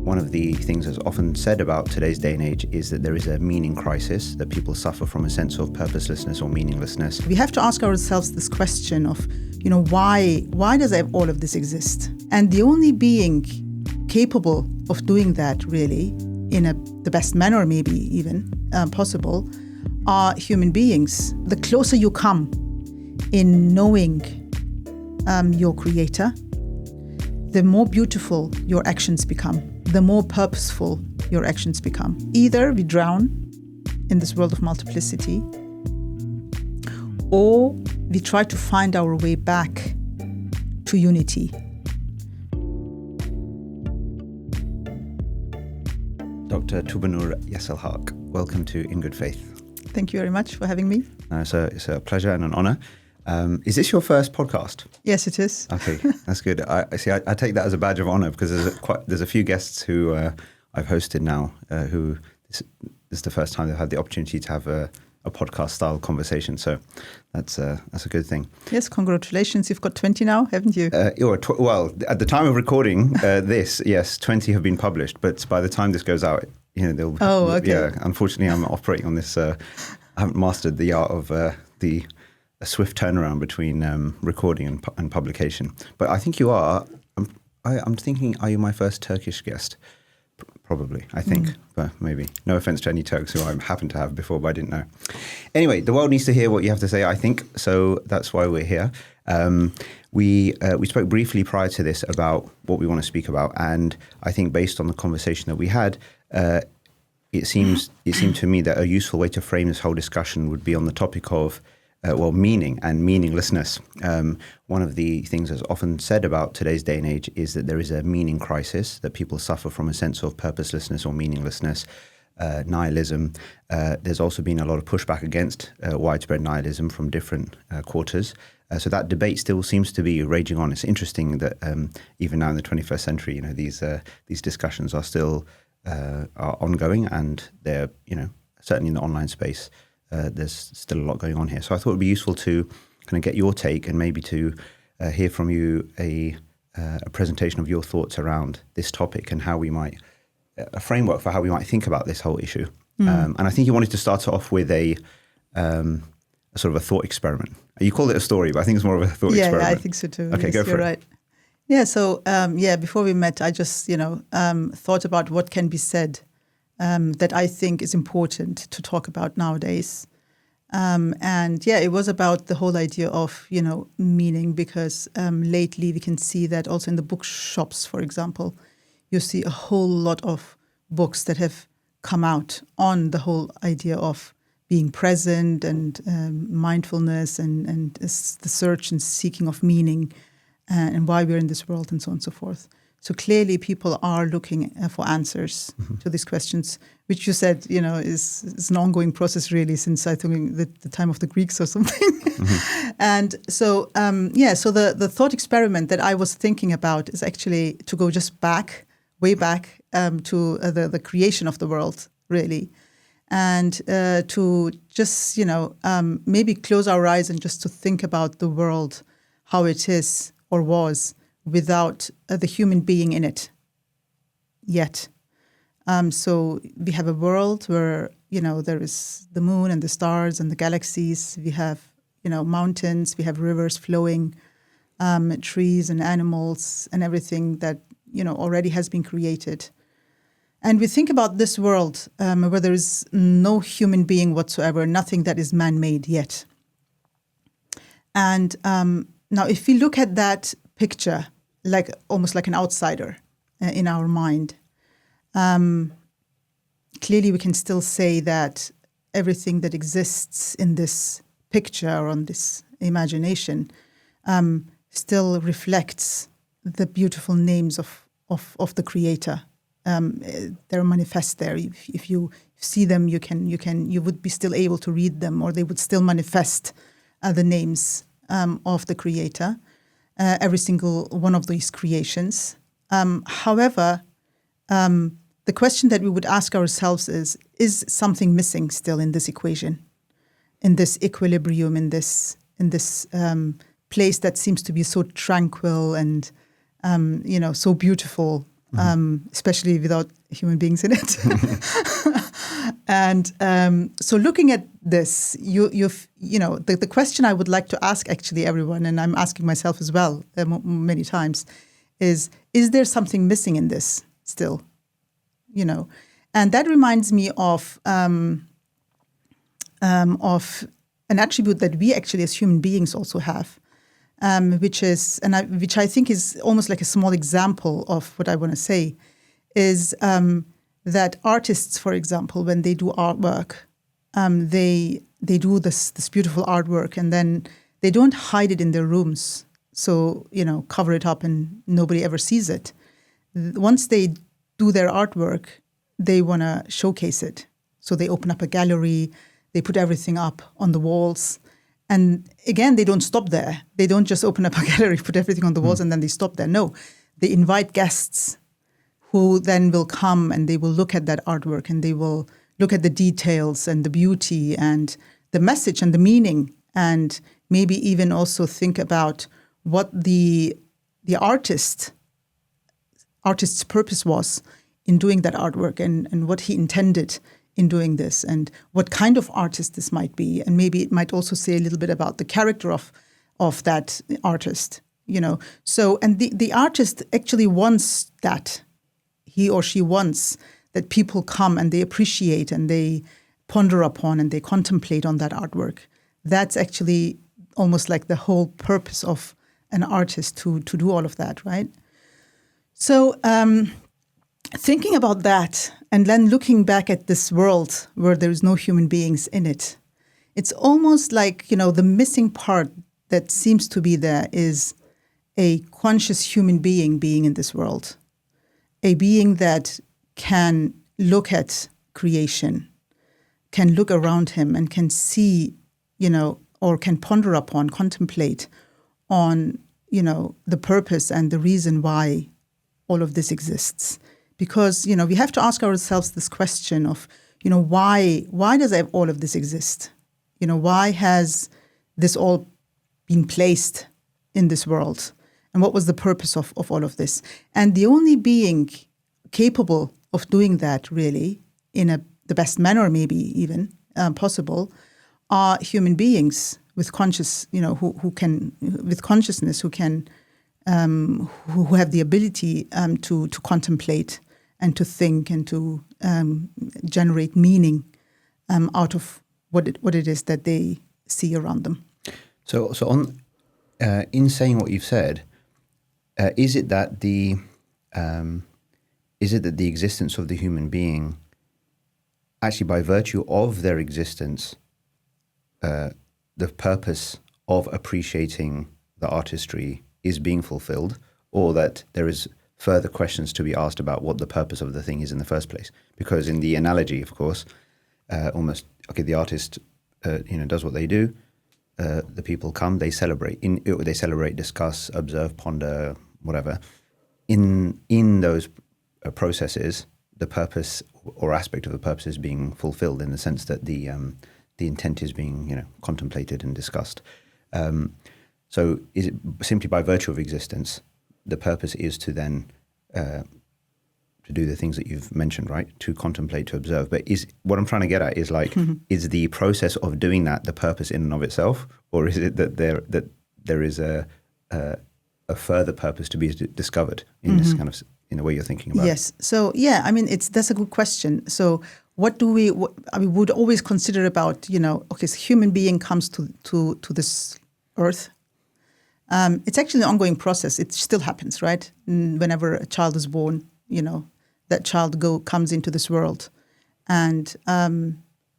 One of the things that's often said about today's day and age is that there is a meaning crisis, that people suffer from a sense of purposelessness or meaninglessness. We have to ask ourselves this question of, why does all of this exist? And the only being capable of doing that, really, in the best manner maybe even possible, are human beings. The closer you come in knowing your Creator, the more beautiful your actions become, the more purposeful your actions become. Either we drown in this world of multiplicity, or we try to find our way back to unity. Dr Tubanur Yesilhark, welcome to In Good Faith. Thank you very much for having me. It's a pleasure and an honour. Is this your first podcast? Yes, it is. Okay, that's good. I take that as a badge of honour because there's a few guests who I've hosted now who this is the first time they've had the opportunity to have a podcast-style conversation. So that's a good thing. Yes, congratulations. You've got 20 now, haven't you? Well, at the time of recording this, yes, 20 have been published. But by the time this goes out, they'll. Oh, okay. Yeah, unfortunately, I'm operating on this. I haven't mastered the art of a swift turnaround between recording and publication. But I think you are. I'm thinking, are you my first Turkish guest? Probably, I think, but maybe. No offense to any Turks who I happen to have before, but I didn't know. Anyway, the world needs to hear what you have to say, I think, so that's why we're here. We spoke briefly prior to this about what we want to speak about, and I think based on the conversation that we had, it seemed to me that a useful way to frame this whole discussion would be on the topic of meaning and meaninglessness. One of the things that's often said about today's day and age is that there is a meaning crisis, that people suffer from a sense of purposelessness or meaninglessness, nihilism. There's also been a lot of pushback against widespread nihilism from different quarters. So that debate still seems to be raging on. It's interesting that even now in the 21st century, these discussions are still are ongoing, and they're certainly in the online space. There's still a lot going on here. So I thought it would be useful to kind of get your take and maybe to hear from you a presentation of your thoughts around this topic and how we might, a framework for how we might think about this whole issue. And I think you wanted to start off with a sort of a thought experiment. You called it a story, but I think it's more of a thought experiment. Yeah, I think so too. Okay, yes, go for you're it. Right. Yeah, so before we met, I just, thought about what can be said that I think is important to talk about nowadays. It was about the whole idea of, meaning, because lately we can see that also in the bookshops, for example, you see a whole lot of books that have come out on the whole idea of being present and mindfulness and the search and seeking of meaning and why we're in this world and so on and so forth. So clearly people are looking for answers to these questions, which you said, is an ongoing process really since I think the time of the Greeks or something. And so, so the thought experiment that I was thinking about is actually to go just way back to the creation of the world, really. And to just, maybe close our eyes and just to think about the world, how it is or was, without the human being in it yet. So we have a world where, there is the moon and the stars and the galaxies. We have, mountains, we have rivers flowing, trees and animals and everything that, already has been created. And we think about this world where there is no human being whatsoever, nothing that is man-made yet. And now if we look at that picture, almost like an outsider in our mind, clearly we can still say that everything that exists in this picture or on this imagination still reflects the beautiful names of the Creator. They're manifest there. If you see them, you would be still able to read them, or they would still manifest the names of the Creator. Every single one of these creations. However, the question that we would ask ourselves is something missing still in this equation, in this equilibrium, in this place that seems to be so tranquil and, so beautiful especially without human beings in it. And so looking at this, the question I would like to ask actually everyone, and I'm asking myself as well many times, is there something missing in this still? And that reminds me of an attribute that we actually as human beings also have, which I think is almost like a small example of what I want to say, is that artists, for example, when they do artwork, they do this beautiful artwork, and then they don't hide it in their rooms, so cover it up and nobody ever sees it. Once they do their artwork, they want to showcase it. So they open up a gallery, they put everything up on the walls. And again, they don't stop there. They don't just open up a gallery, put everything on the walls, and then they stop there. No, they invite guests who then will come and they will look at that artwork and they will look at the details and the beauty and the message and the meaning, and maybe even also think about what the artist's purpose was in doing that artwork, and what he intended in doing this, and what kind of artist this might be. And maybe it might also say a little bit about the character of that artist, So, and the artist actually wants that. He or she wants that people come and they appreciate and they ponder upon and they contemplate on that artwork. That's actually almost like the whole purpose of an artist to do all of that, right? So thinking about that and then looking back at this world where there is no human beings in it, it's almost like, the missing part that seems to be there is a conscious human being in this world, a being that can look at creation, can look around him and can see, or can ponder upon, contemplate on, the purpose and the reason why all of this exists. Because, we have to ask ourselves this question of, why does all of this exist? Why has this all been placed in this world? And what was the purpose of all of this? And the only being capable of doing that really in the best manner, maybe even possible, are human beings with conscious, who can, with consciousness, who can, who have the ability to contemplate and to think and to generate meaning out of what it is that they see around them. So on in saying what you've said, is it that the existence of the human being, actually by virtue of their existence, the purpose of appreciating the artistry is being fulfilled, or that there is further questions to be asked about what the purpose of the thing is in the first place? Because in the analogy, of course, the artist does what they do. The people come, they celebrate, discuss, observe, ponder, whatever. In those processes, the purpose or aspect of the purpose is being fulfilled in the sense that the intent is being contemplated and discussed. So is it simply by virtue of existence, the purpose is to then to do the things that you've mentioned, right? To contemplate, to observe. But is what I'm trying to get at is is the process of doing that the purpose in and of itself, or is it that there is a further purpose to be discovered in this kind of in the way you're thinking about? Yes. So that's a good question. So what do we would always consider about so human being comes to this earth. It's actually an ongoing process. It still happens, right? Whenever a child is born, that child comes into this world and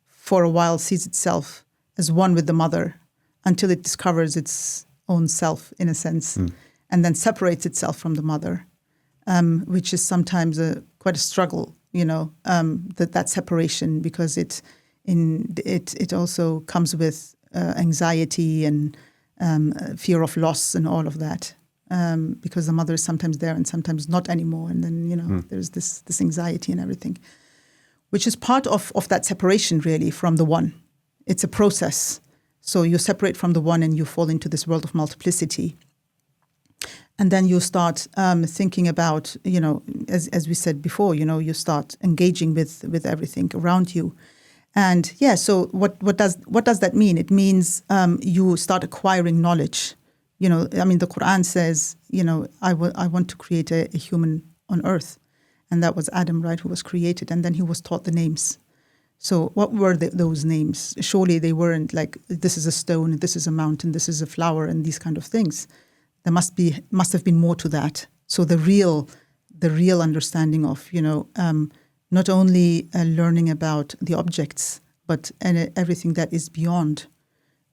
for a while sees itself as one with the mother until it discovers its own self, in a sense, and then separates itself from the mother, which is sometimes quite a struggle, that separation, because it also comes with anxiety and fear of loss and all of that, because the mother is sometimes there and sometimes not anymore. And then, there's this anxiety and everything, which is part of that separation really from the one. It's a process. So you separate from the one and you fall into this world of multiplicity. And then you start thinking about, as we said before, you start engaging with everything around you. And so what does that mean? It means you start acquiring knowledge. The Quran says, I want to create a human on earth. And that was Adam, right, who was created. And then he was taught the names. So what were those names? Surely they weren't like, this is a stone, this is a mountain, this is a flower, and these kind of things. There must have been more to that. So the real understanding of, not only learning about the objects, but everything that is beyond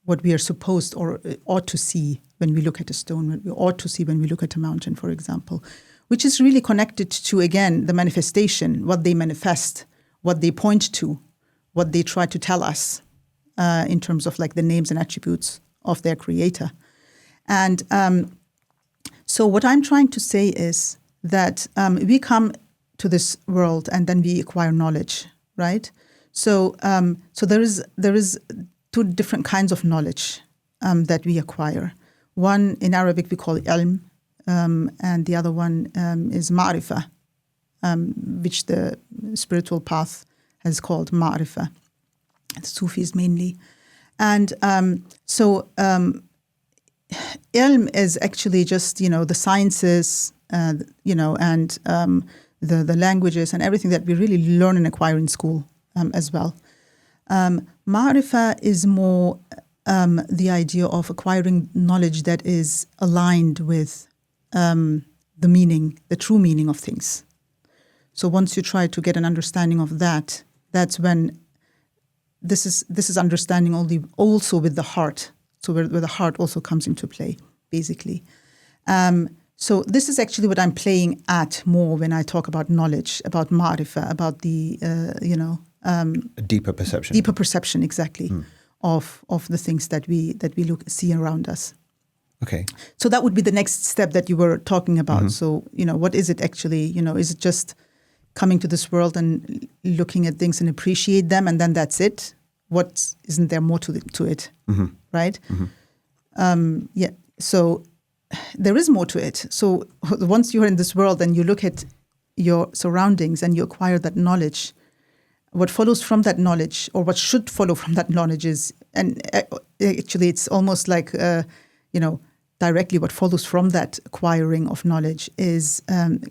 what we are supposed or ought to see when we look at a stone, what we ought to see when we look at a mountain, for example, which is really connected to, again, the manifestation, what they manifest, what they point to, what they try to tell us in terms of like the names and attributes of their creator. And so what I'm trying to say is that we come to this world and then we acquire knowledge, right? So there is two different kinds of knowledge that we acquire. One in Arabic we call ilm, and the other one is ma'rifah, which the spiritual path has called ma'rifah, the Sufis mainly. And ilm is actually just, the sciences, and the languages and everything that we really learn and acquire in school as well. Ma'rifah is more the idea of acquiring knowledge that is aligned with the meaning, the true meaning of things. So once you try to get an understanding of that, that's when this is understanding also with the heart. So where the heart also comes into play, basically. So this is actually what I'm playing at more when I talk about knowledge, about ma'rifah, about the, a deeper perception. Deeper perception, exactly, of the things that we see around us. Okay. So that would be the next step that you were talking about. So, what is it actually? Is it just coming to this world and looking at things and appreciate them and then that's it? What isn't there more to it, right? So there is more to it. So once you're in this world and you look at your surroundings and you acquire that knowledge, what follows from that knowledge, or what should follow from that knowledge is, and actually it's almost like, directly what follows from that acquiring of knowledge is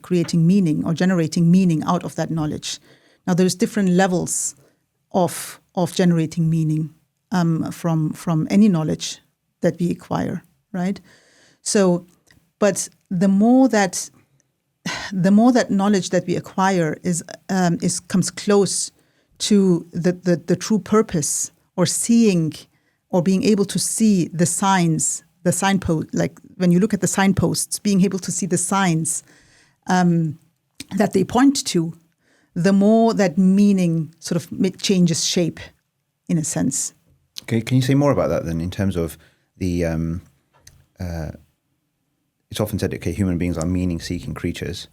creating meaning or generating meaning out of that knowledge. Now there's different levels of generating meaning from any knowledge that we acquire, right? So, but the more that knowledge that we acquire comes close to the true purpose, or seeing, or being able to see the signs, the signpost, like when you look at the signposts, being able to see the signs that they point to, the more that meaning sort of changes shape, in a sense. Okay, can you say more about that then, in terms of the, it's often said, okay, human beings are meaning-seeking creatures.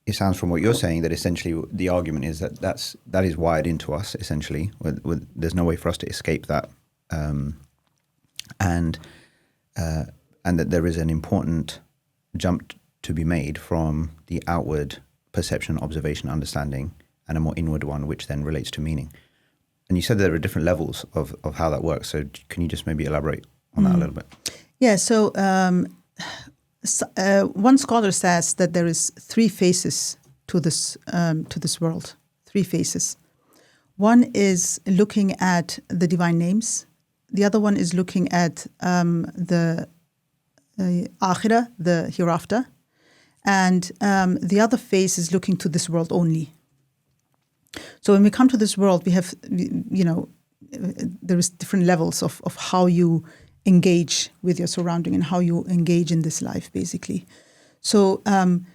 It sounds from what you're saying that essentially the argument is that is wired into us, essentially. There's no way for us to escape that. And that there is an important jump to be made from the outward perception, observation, understanding, and a more inward one, which then relates to meaning. And you said there are different levels of how that works. So can you just maybe elaborate on that a little bit? Yeah. So one scholar says that there is three phases to this world. Three phases. One is looking at the divine names. The other one is looking at the akhirah, the hereafter. And the other phase is looking to this world only. So when we come to this world, we have, there is different levels of how you engage with your surrounding and how you engage in this life, basically. So when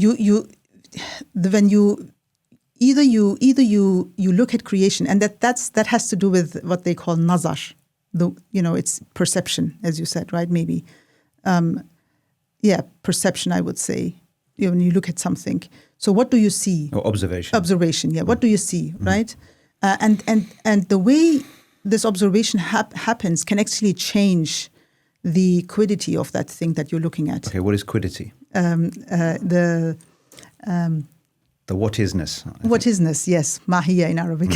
you look at creation, and that has to do with what they call nazar, it's perception, as you said, right? Maybe, perception, I would say. When you look at something, so what do you see? Or observation. Observation, yeah. What do you see, right? And the way this observation happens can actually change the quiddity of that thing that you're looking at. Okay, what is quiddity? The what isness. What isness, yes. Mahiya in Arabic.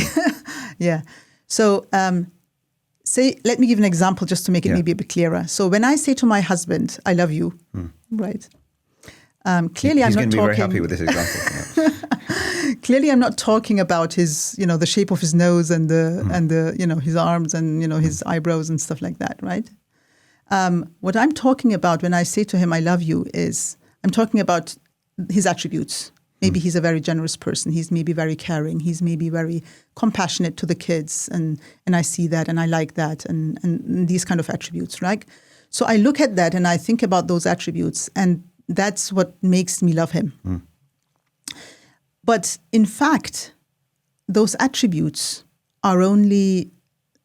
Yeah. So let me give an example just to make it maybe a bit clearer. So when I say to my husband, I love you, right? Clearly He's I'm not talking... going to be very happy with this example. Clearly I'm not talking about his, the shape of his nose and the his arms and, his eyebrows and stuff like that, right? What I'm talking about when I say to him, I love you, is I'm talking about his attributes. Maybe he's a very generous person. He's maybe very caring. He's maybe very compassionate to the kids. And I see that and I like that and these kind of attributes, right? So I look at that and I think about those attributes and that's what makes me love him. But in fact, those attributes are only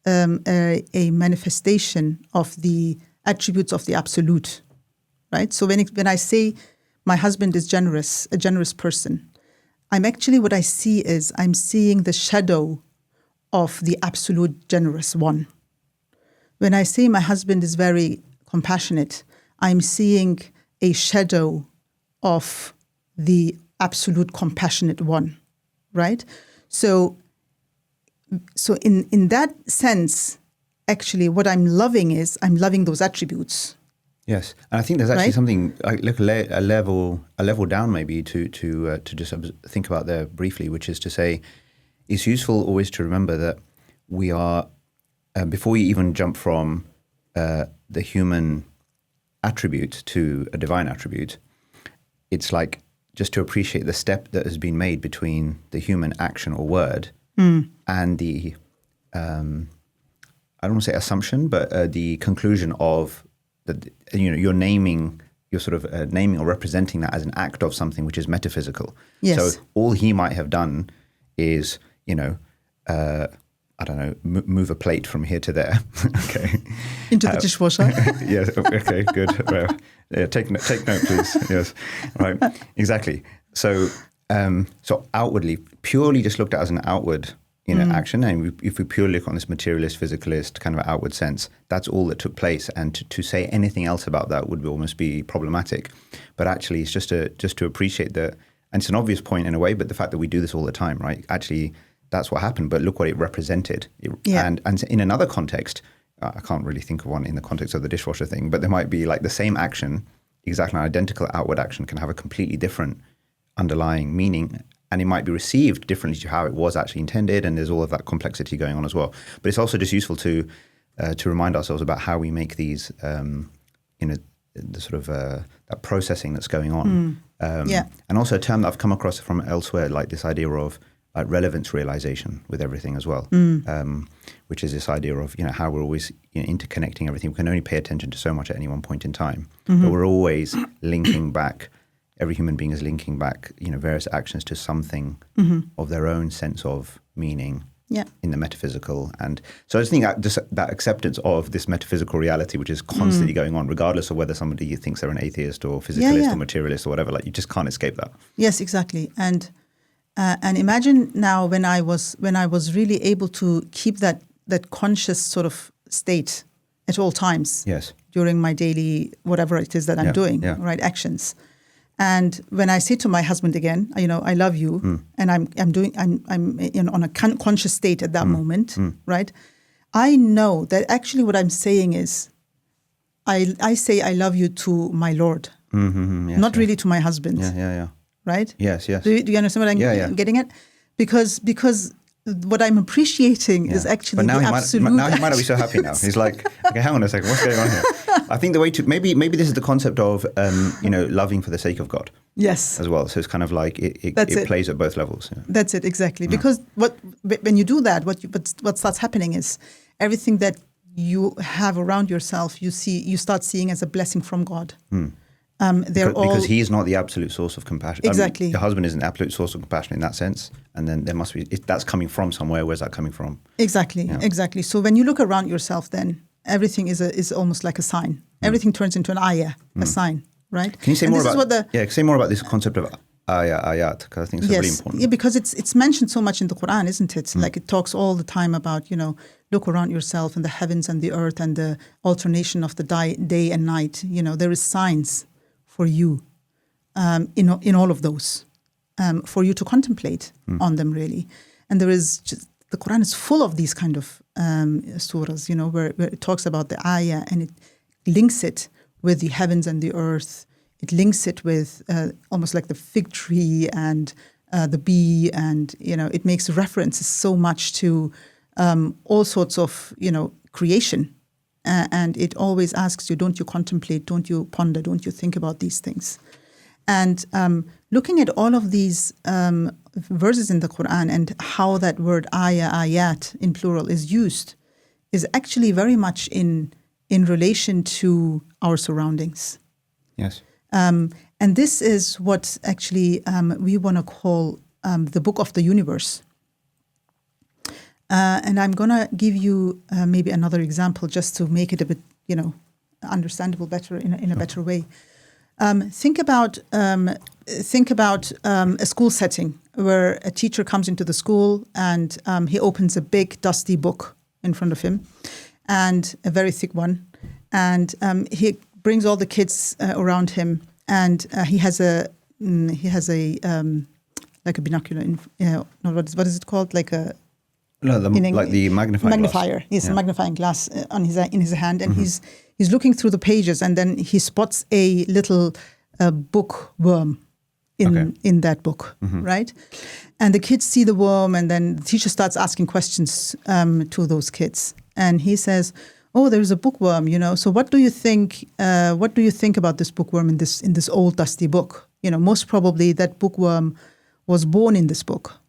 a manifestation of the attributes of the absolute, right? So when I say my husband is generous, a generous person, what I see is I'm seeing the shadow of the absolute generous one. When I say my husband is very compassionate, I'm seeing a shadow of the absolute compassionate one, right? So in that sense, actually what I'm loving is I'm loving those attributes. Yes, and I think there's actually something a level down maybe to just think about there briefly, which is to say, it's useful always to remember that we are before you even jump from the human attribute to a divine attribute. It's like just to appreciate the step that has been made between the human action or word and the I don't want to say assumption, but the conclusion of that, you're naming, you're sort of naming or representing that as an act of something which is metaphysical. Yes. So all he might have done is, I don't know, move a plate from here to there. Okay. Into the dishwasher. Yes. Okay. Good. Well, yeah, take note, please. Yes. Right. Exactly. So, so outwardly, purely just looked at as an outward, action. And if we purely look on this materialist, physicalist kind of outward sense, that's all that took place. And to say anything else about that would almost be problematic. But actually, it's just to appreciate that. And it's an obvious point in a way, but the fact that we do this all the time, right? Actually, that's what happened. But look what it represented. And in another context, I can't really think of one in the context of the dishwasher thing, but there might be like the same action, exactly an identical outward action can have a completely different underlying meaning. And it might be received differently to how it was actually intended, and there's all of that complexity going on as well. But it's also just useful to remind ourselves about how we make these, the sort of that processing that's going on. And also a term that I've come across from elsewhere, like this idea of relevance realization with everything as well, which is this idea of how we're always interconnecting everything. We can only pay attention to so much at any one point in time, but we're always linking back. Every human being is linking back, various actions to something of their own sense of meaning in the metaphysical. And so I just think that acceptance of this metaphysical reality, which is constantly going on, regardless of whether somebody thinks they're an atheist or physicalist or materialist or whatever, like you just can't escape that. Yes, exactly. And imagine now when I was really able to keep that conscious sort of state at all times. Yes. During my daily whatever it is that I'm doing, right, actions. And when I say to my husband again, I love you, and I'm on a conscious state at that moment, right? I know that actually what I'm saying is, I say I love you to my Lord, not really to my husband. Right? Yes. Do you understand what I'm getting at? Because what I'm appreciating is actually the absolute. Now he might not be so happy now. He's like, okay, hang on a second, what's going on here? I think the way to maybe this is the concept of loving for the sake of God. Yes. As well. So it's kind of like it plays at both levels. Yeah. That's it, exactly. Because when you do that, what starts happening is everything that you have around yourself, you start seeing as a blessing from God. Because he is not the absolute source of compassion. Exactly. Your husband is an absolute source of compassion in that sense. And then there must be, that's coming from somewhere. Where's that coming from? Exactly. Yeah. Exactly. So when you look around yourself, then everything is almost like a sign. Everything turns into an ayah, a sign, right? Can you say more about say more about this concept of ayat, because I think it's really important. Yeah, because it's mentioned so much in the Quran, isn't it? Like it talks all the time about, look around yourself and the heavens and the earth and the alternation of the day and night. There is signs for you in all of those, for you to contemplate on them, really. And there is the Quran is full of these kind of surahs, where it talks about the ayah and it links it with the heavens and the earth. It links it with almost like the fig tree and the bee, and it makes references so much to all sorts of creation, and it always asks you, don't you contemplate, don't you ponder, don't you think about these things? And looking at all of these verses in the Quran and how that word ayat in plural is used is actually very much in relation to our surroundings. Yes. And this is what actually we want to call the book of the universe. And I'm going to give you maybe another example just to make it a bit, understandable better in a better way. Think about a school setting where a teacher comes into the school and he opens a big dusty book in front of him, and a very thick one, and he brings all the kids around him, and he has a like a binocular. What is it called? Like a like the magnifying glass. Yes, a magnifying glass in his hand, and he's looking through the pages, and then he spots a little bookworm in that book, right? And the kids see the worm, and then the teacher starts asking questions to those kids, and he says, "Oh, there's a bookworm, So what do you think? What do you think about this bookworm in this old dusty book? Most probably that bookworm was born in this book,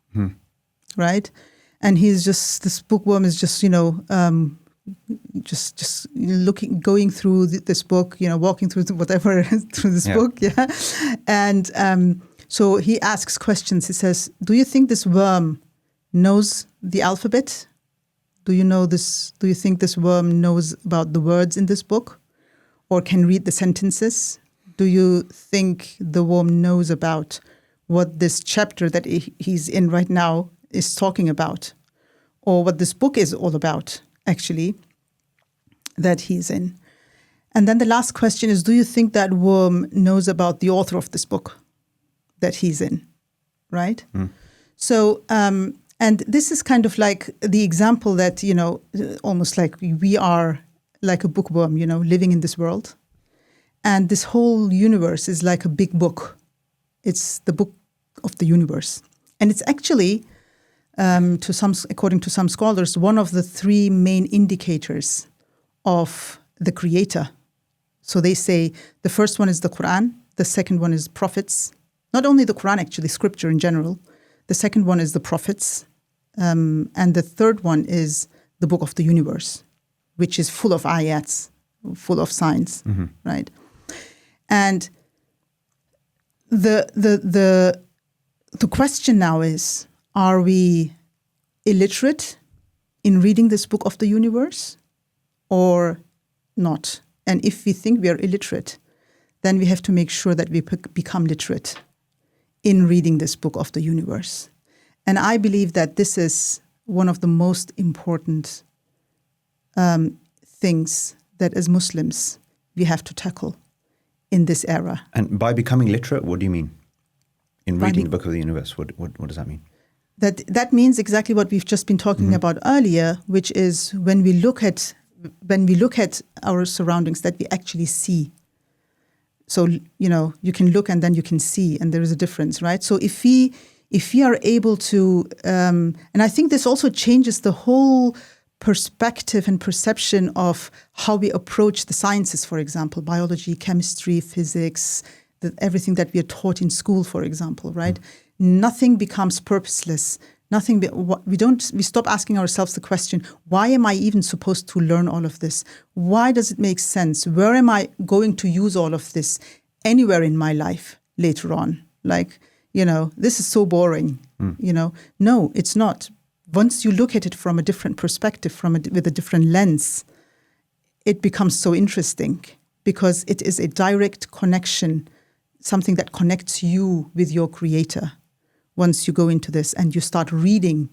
right? And this bookworm is just going through this book, walking through whatever through this book, And so he asks questions. He says, "Do you think this worm knows the alphabet? Do you think this worm knows about the words in this book, or can read the sentences? Do you think the worm knows about what this chapter that he's in right now is talking about, or what this book is all about, actually, that he's in?" And then the last question is, do you think that worm knows about the author of this book that he's in, right? So, and this is kind of like the example that, almost like we are like a bookworm, living in this world. And this whole universe is like a big book. It's the book of the universe. And it's actually, according to some scholars, one of the three main indicators of the creator. So they say the first one is the Quran, the second one is prophets. Not only the Quran, actually, scripture in general. The second one is the prophets. And the third one is the book of the universe, which is full of ayats, full of signs, right? And the question now is, are we illiterate in reading this book of the universe or not? And if we think we are illiterate, then we have to make sure that we become literate in reading this book of the universe. And I believe that this is one of the most important things that as Muslims we have to tackle in this era. And by becoming literate, what do you mean? In reading the book of the universe, what does that mean? That means exactly what we've just been talking about earlier, which is when we look at our surroundings, that we actually see. So, you can look and then you can see, and there is a difference, right? So if we are able to, and I think this also changes the whole perspective and perception of how we approach the sciences, for example, biology, chemistry, physics, everything that we are taught in school, for example, right? Nothing becomes purposeless. We stop asking ourselves the question, why am I even supposed to learn all of this? Why does it make sense? Where am I going to use all of this anywhere in my life later on? Like, this is so boring, No, it's not. Once you look at it from a different perspective, with a different lens, it becomes so interesting because it is a direct connection something that connects you with your creator once you go into this and you start reading,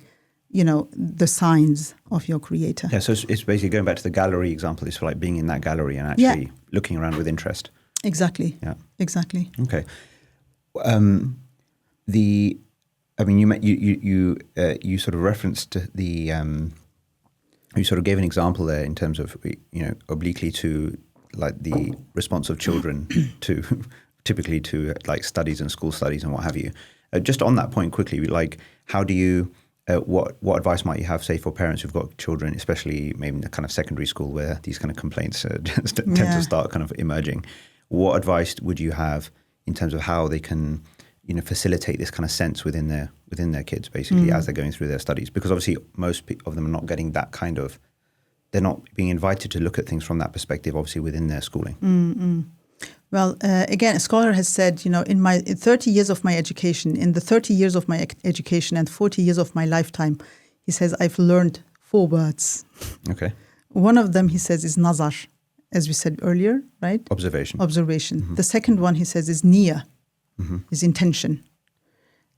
the signs of your creator. Yeah, so it's basically going back to the gallery example. It's like being in that gallery and actually looking around with interest. Exactly. Yeah. Exactly. Okay. You sort of referenced you sort of gave an example there in terms of, obliquely to like the response of children to typically to like studies and school studies and what have you. Just on that point quickly, like how do you, what advice might you have, say, for parents who've got children, especially maybe in the kind of secondary school where these kind of complaints tend to start kind of emerging? What advice would you have in terms of how they can, facilitate this kind of sense within their kids, basically, as they're going through their studies? Because obviously most of them are not getting that kind of, they're not being invited to look at things from that perspective, obviously, within their schooling. Mm-hmm. Well, again, a scholar has said, in my 30 years of my education, in the 30 years of my education and 40 years of my lifetime, he says, I've learned 4 words. Okay. One of them, he says, is nazar, as we said earlier, right? Observation. Mm-hmm. The second one, he says, is niyyah, is intention.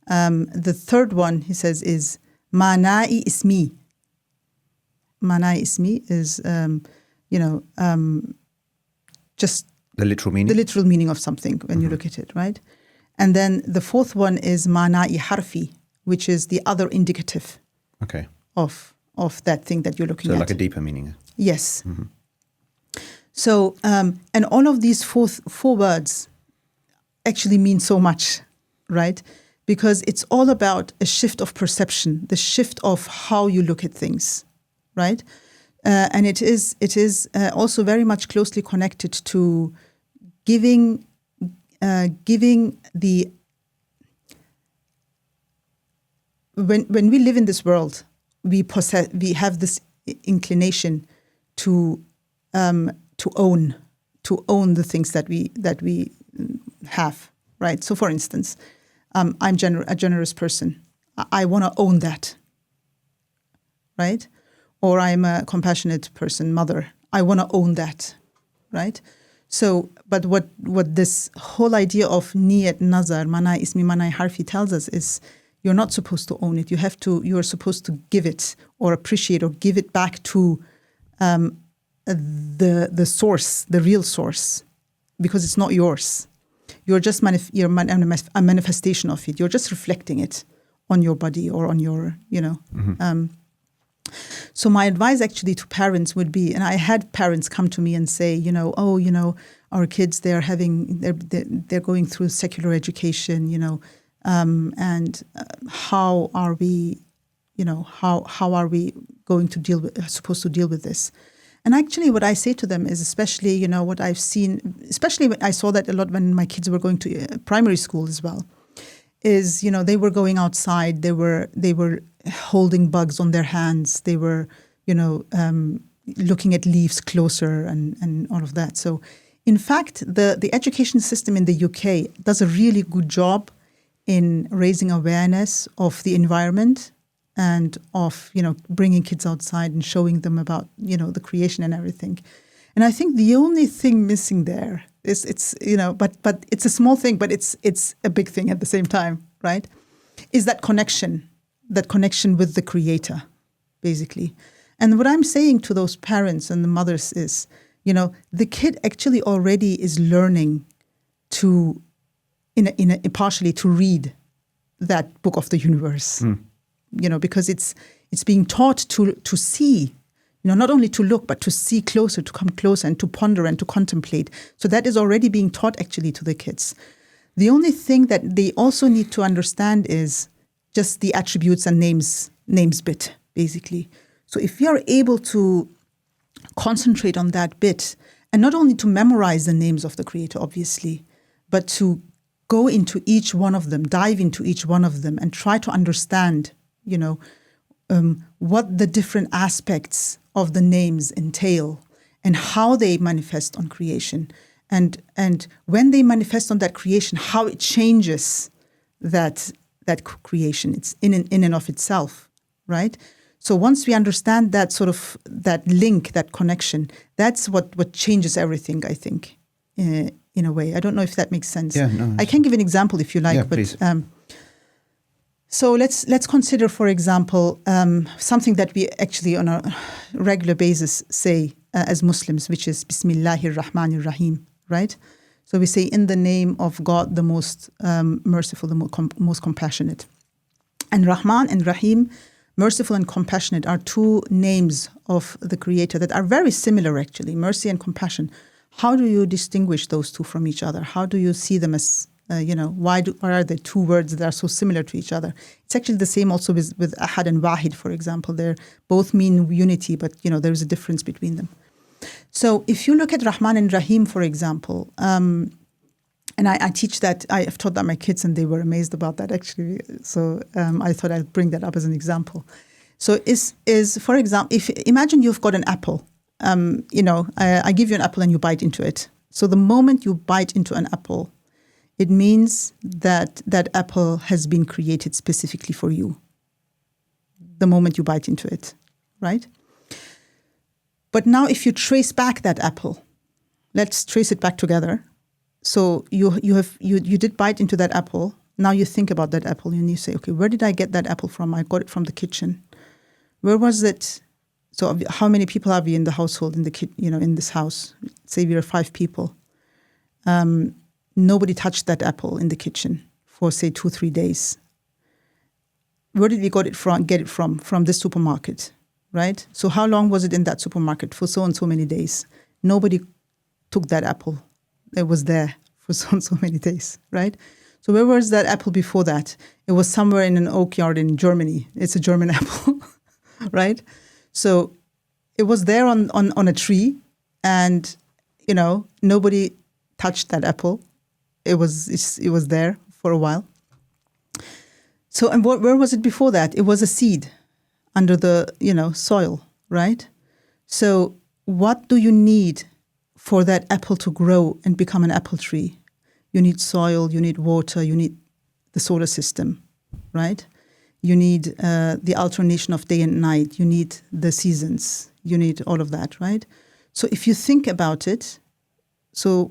The third one, he says, is mana'i ismi. Mana'i ismi is, just the literal meaning? The literal meaning of something when you look at it, right? And then the fourth one is mana'i harfi, which is the other indicative of that thing that you're looking at. So like a deeper meaning. Yes. Mm-hmm. So, and all of these four words actually mean so much, right? Because it's all about a shift of perception, the shift of how you look at things, right? And it is also very much closely connected to giving the when we live in this world, we have this inclination to own the things that we have, right? So, for instance, I'm a generous person. I want to own that, right? Or I'm a compassionate person, mother. I want to own that, right? So, but what this whole idea of niyat, nazar, mana ismi, mana harfi tells us is you're not supposed to own it. You're supposed to give it or appreciate or give it back to the source, the real source, because it's not yours. You're just a manifestation of it. You're just reflecting it on your body or on your, So my advice actually to parents would be, and I had parents come to me and say, our kids, they're going through secular education, and how are we going to supposed to deal with this? And actually what I say to them is, especially, what I've seen, especially when I saw that a lot when my kids were going to primary school as well, is, they were going outside, they were holding bugs on their hands, they were, looking at leaves closer and all of that. So in fact, the education system in the UK does a really good job in raising awareness of the environment and of, bringing kids outside and showing them about, the creation and everything. And I think the only thing missing there is but it's a small thing, but it's a big thing at the same time, right? Is that connection with the creator, basically. And what I'm saying to those parents and the mothers is, the kid actually already is learning to, partially to read that book of the universe. Because it's being taught to see, not only to look, but to see closer, to come closer and to ponder and to contemplate. So that is already being taught actually to the kids. The only thing that they also need to understand is just the attributes and names bit, basically. So if you are able to concentrate on that bit, and not only to memorize the names of the Creator, obviously, but to go into each one of them, dive into each one of them, and try to understand what the different aspects of the names entail and how they manifest on creation. And when they manifest on that creation, how it changes that creation. It's in and of itself, right? So once we understand that sort of, that link, that connection, that's what changes everything, I think, in in a way. I don't know if that makes sense. Yeah, no, I can give an example if you like. Yeah, but, please. So let's consider, for example, something that we actually on a regular basis say as Muslims, which is Bismillahir Rahmanir Rahim, right? So we say, in the name of God, the most merciful, the most compassionate. And Rahman and Rahim, merciful and compassionate, are two names of the Creator that are very similar, actually, mercy and compassion. How do you distinguish those two from each other? How do you see them as, why are there two words that are so similar to each other? It's actually the same also with Ahad and Wahid, for example. They both mean unity, but, there's a difference between them. So if you look at Rahman and Rahim, for example, and I teach that, I've taught that my kids and they were amazed about that actually. So I thought I'd bring that up as an example. So is for example, imagine you've got an apple, I give you an apple and you bite into it. So the moment you bite into an apple, it means that that apple has been created specifically for you. The moment you bite into it, right? But now if you trace back that apple, let's trace it back together. So you did bite into that apple. Now you think about that apple and you say, okay, where did I get that apple from? I got it from the kitchen. Where was it? So how many people are we in the household, in this house? Say we are 5 people. Nobody touched that apple in the kitchen for say 2-3 days. Where did we get it from? From this supermarket, right? So how long was it in that supermarket? For so and so many days. Nobody took that apple. It was there for so and so many days, right? So where was that apple before that? It was somewhere in an oak yard in Germany. It's a German apple, right? So it was there on a tree, and nobody touched that apple. It was there for a while. So and where was it before that? It was a seed under the soil, right? So what do you need for that apple to grow and become an apple tree? You need soil, you need water, you need the solar system, right? You need the alternation of day and night. You need the seasons. You need all of that, right? So if you think about it, so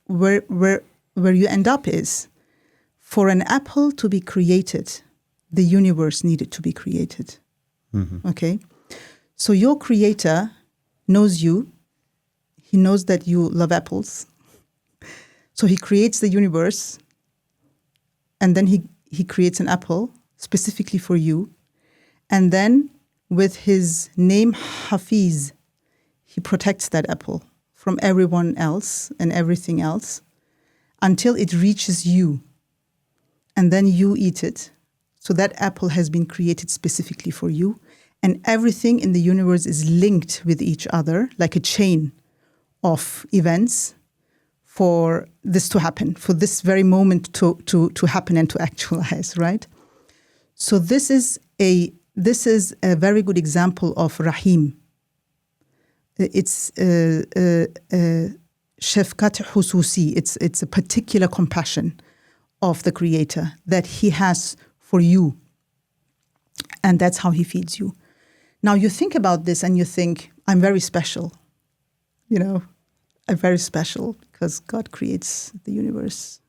where you end up is, for an apple to be created, the universe needed to be created. Mm-hmm. Okay? So your Creator knows you. He knows that you love apples. So he creates the universe, and then he creates an apple specifically for you. And then with his name Hafiz, he protects that apple from everyone else and everything else until it reaches you. And then you eat it. So that apple has been created specifically for you. And everything in the universe is linked with each other like a chain of events for this to happen, for this very moment to happen and to actualize, right? So this is a very good example of Rahim. It's shafqat hususi. It's a particular compassion of the Creator that He has for you, and that's how He feeds you. Now you think about this and you think, I'm very special. I'm very special because God creates the universe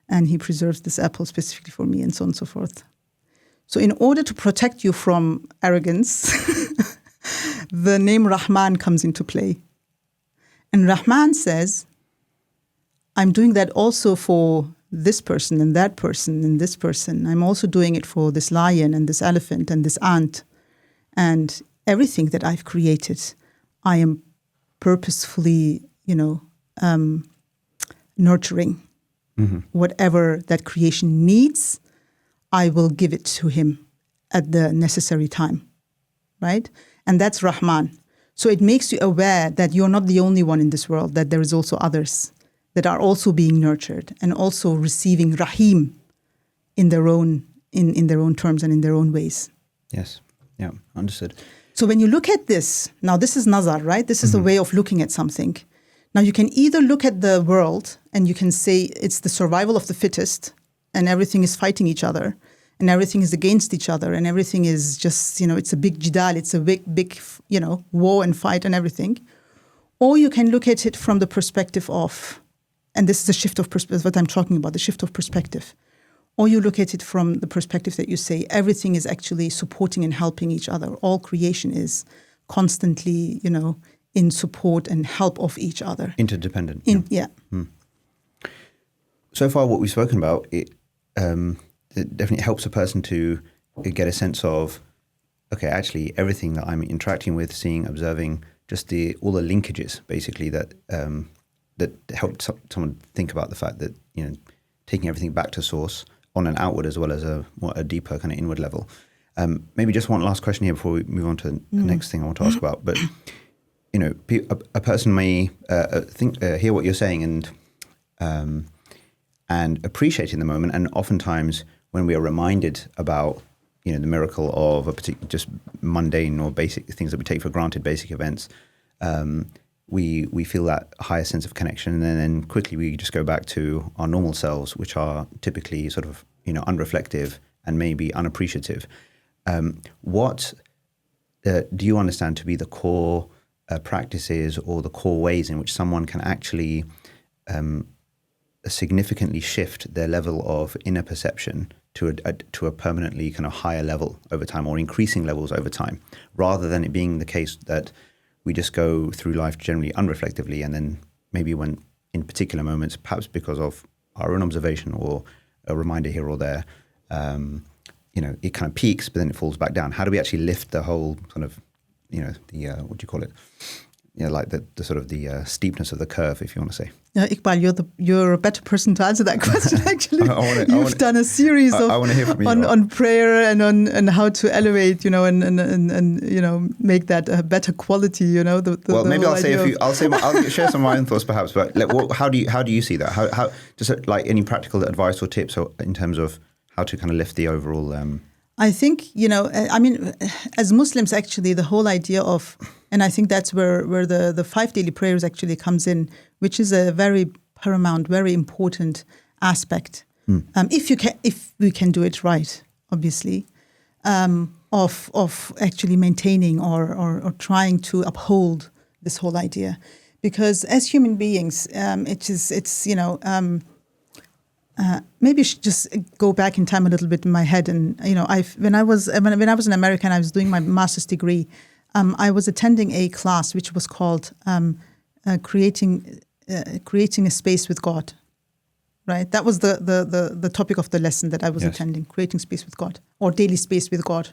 and He preserves this apple specifically for me, and so on and so forth. So in order to protect you from arrogance, the name Rahman comes into play. And Rahman says, I'm doing that also for this person and that person and this person. I'm also doing it for this lion and this elephant and this ant. And everything that I've created, I am purposefully, nurturing. Mm-hmm. Whatever that creation needs, I will give it to him at the necessary time, right? And that's Rahman. So it makes you aware that you're not the only one in this world, that there is also others that are also being nurtured and also receiving Rahim in their own terms and in their own ways. Yes. Yeah, understood. So when you look at this, now this is nazar, right? This is a way of looking at something. Now you can either look at the world and you can say it's the survival of the fittest and everything is fighting each other and everything is against each other and everything is just, it's a big jidal, it's a big, war and fight and everything. Or you can look at it from the perspective of, and this is the shift of perspective, what I'm talking about, the shift of perspective. Or you look at it from the perspective that you say everything is actually supporting and helping each other. All creation is constantly, in support and help of each other. Interdependent. Yeah. So far, what we've spoken about, it definitely helps a person to get a sense of, okay, actually, everything that I'm interacting with, seeing, observing, just all the linkages, basically, that help someone think about the fact that, taking everything back to source on an outward as well as a deeper kind of inward level. Maybe just one last question here before we move on to the next thing I want to ask about. But, a person may hear what you're saying and appreciate in the moment. And oftentimes when we are reminded about, the miracle of a particular just mundane or basic things that we take for granted, basic events, we feel that higher sense of connection. And then quickly we just go back to our normal selves, which are typically sort of, unreflective and maybe unappreciative. What do you understand to be the core practices or the core ways in which someone can actually significantly shift their level of inner perception to a permanently kind of higher level over time, or increasing levels over time, rather than it being the case that we just go through life generally unreflectively, and then maybe when in particular moments, perhaps because of our own observation or a reminder here or there, it kind of peaks, but then it falls back down. How do we actually lift the whole kind of, what do you call it? Like the sort of the steepness of the curve, if you want to say. Iqbal, you're a better person to answer that question. Actually, you've done a series I want to hear from you on prayer and on how to elevate, and make that a better quality. Well, maybe I'll share some of my own thoughts, perhaps. But how do you see that? How just like any practical advice or tips in terms of how to kind of lift the overall. I think, as Muslims, actually, the whole idea of, and I think that's where the 5 daily prayers actually comes in, which is a very paramount, very important aspect. If we can do it right, obviously, of actually maintaining or trying to uphold this whole idea, because as human beings, maybe I should just go back in time a little bit in my head. And when I was in America and I was doing my master's degree, I was attending a class which was called creating a space with God. Right, that was the topic of the lesson that I was attending: creating space with God, or daily space with God.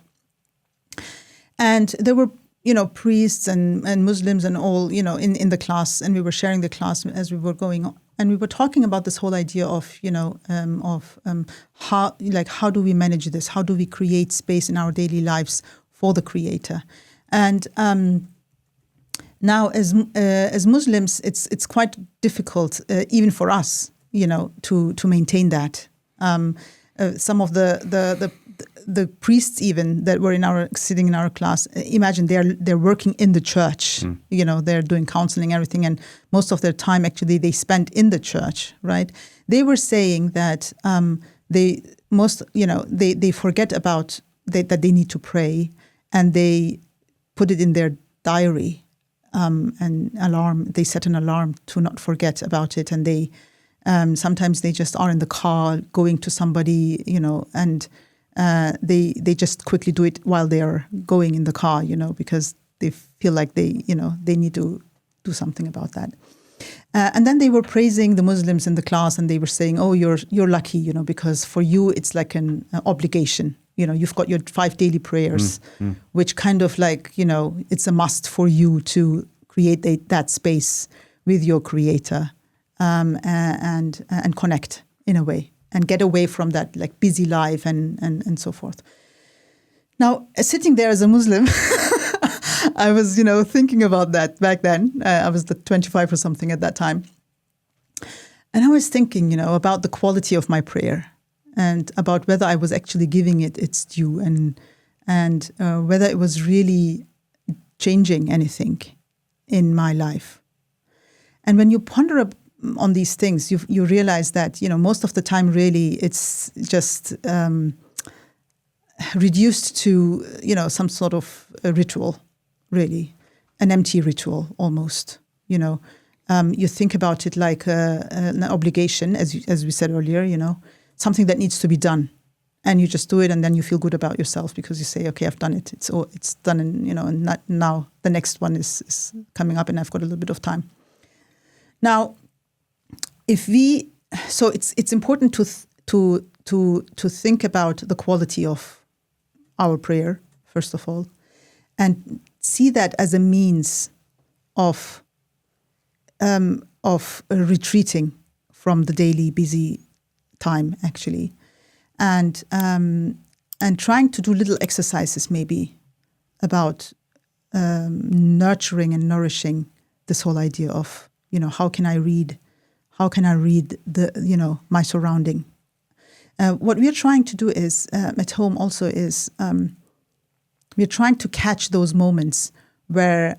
And there were priests and Muslims and all in the class, and we were sharing the class as we were going on. And we were talking about this whole idea of, how do we manage this? How do we create space in our daily lives for the Creator? And now, as Muslims, it's quite difficult, even for us, to maintain that. Some of the priests even that were sitting in our class, imagine they're working in the church, they're doing counseling, everything, and most of their time actually they spent in the church, right? They were saying that they forget about that they need to pray, and they put it in their diary, they set an alarm to not forget about it, and they sometimes they just are in the car going to somebody, and they just quickly do it while they are going in the car, because they feel like they need to do something about that. And then they were praising the Muslims in the class, and they were saying, "Oh, you're lucky, because for you it's like an obligation. You've got your 5 daily prayers, which kind of like it's a must for you to create that space with your Creator, and connect in a way." And get away from that like busy life and so forth. Now, sitting there as a Muslim, I was, thinking about that back then. I was 25 or something at that time. And I was thinking, about the quality of my prayer and about whether I was actually giving it its due and whether it was really changing anything in my life. And when you ponder on these things, you realize that most of the time really it's just reduced to some sort of a ritual, really an empty ritual almost, You know, you think about it like an obligation, as we said earlier. You know, something that needs to be done, and you just do it, and then you feel good about yourself because you say, okay, I've done it. It's done, and you know, and now the next one is coming up, and I've got a little bit of time. Now, so it's important to think about the quality of our prayer first of all, and see that as a means of retreating from the daily busy time, actually, and trying to do little exercises maybe about nurturing and nourishing this whole idea of, you know, how can I read the, you know, my surrounding. What we are trying to do is at home also is we're trying to catch those moments where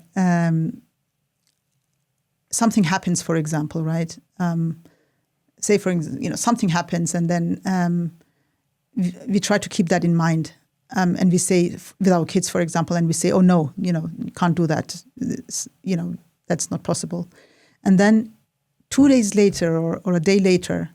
something happens, for example, right? Say, for example, you know, something happens, and then we try to keep that in mind, and we say with our kids, for example, and we say, "Oh no, you know, you can't do that. You know, that's not possible." And then 2 days later or a day later,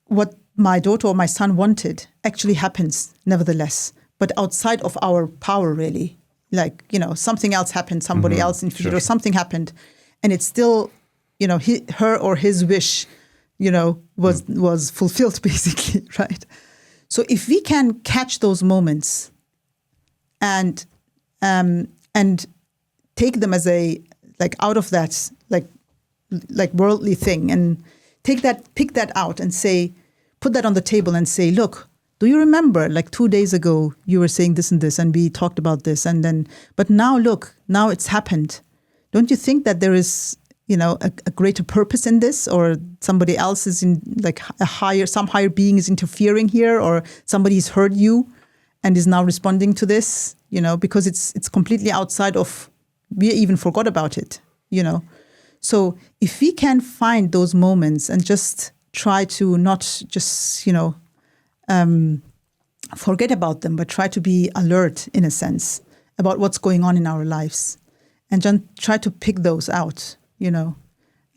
what my daughter or my son wanted actually happens nevertheless, but outside of our power, really. Like, you know, something else happened, somebody else interfered, or something happened, and it's still, you know, her or his wish, you know, was fulfilled, basically, right? So if we can catch those moments and take them as a, like, out of that, like worldly thing, and pick that out and say, put that on the table and say, look, do you remember, like 2 days ago, you were saying this and this, and we talked about this, and then, but now look, now it's happened. Don't you think that there is, you know, a greater purpose in this, or somebody else is in, like, some higher being is interfering here, or somebody's heard you and is now responding to this, you know, because it's completely outside of, we even forgot about it, you know. So if we can find those moments and just try to not just, you know, forget about them, but try to be alert, in a sense, about what's going on in our lives, and try to pick those out, you know.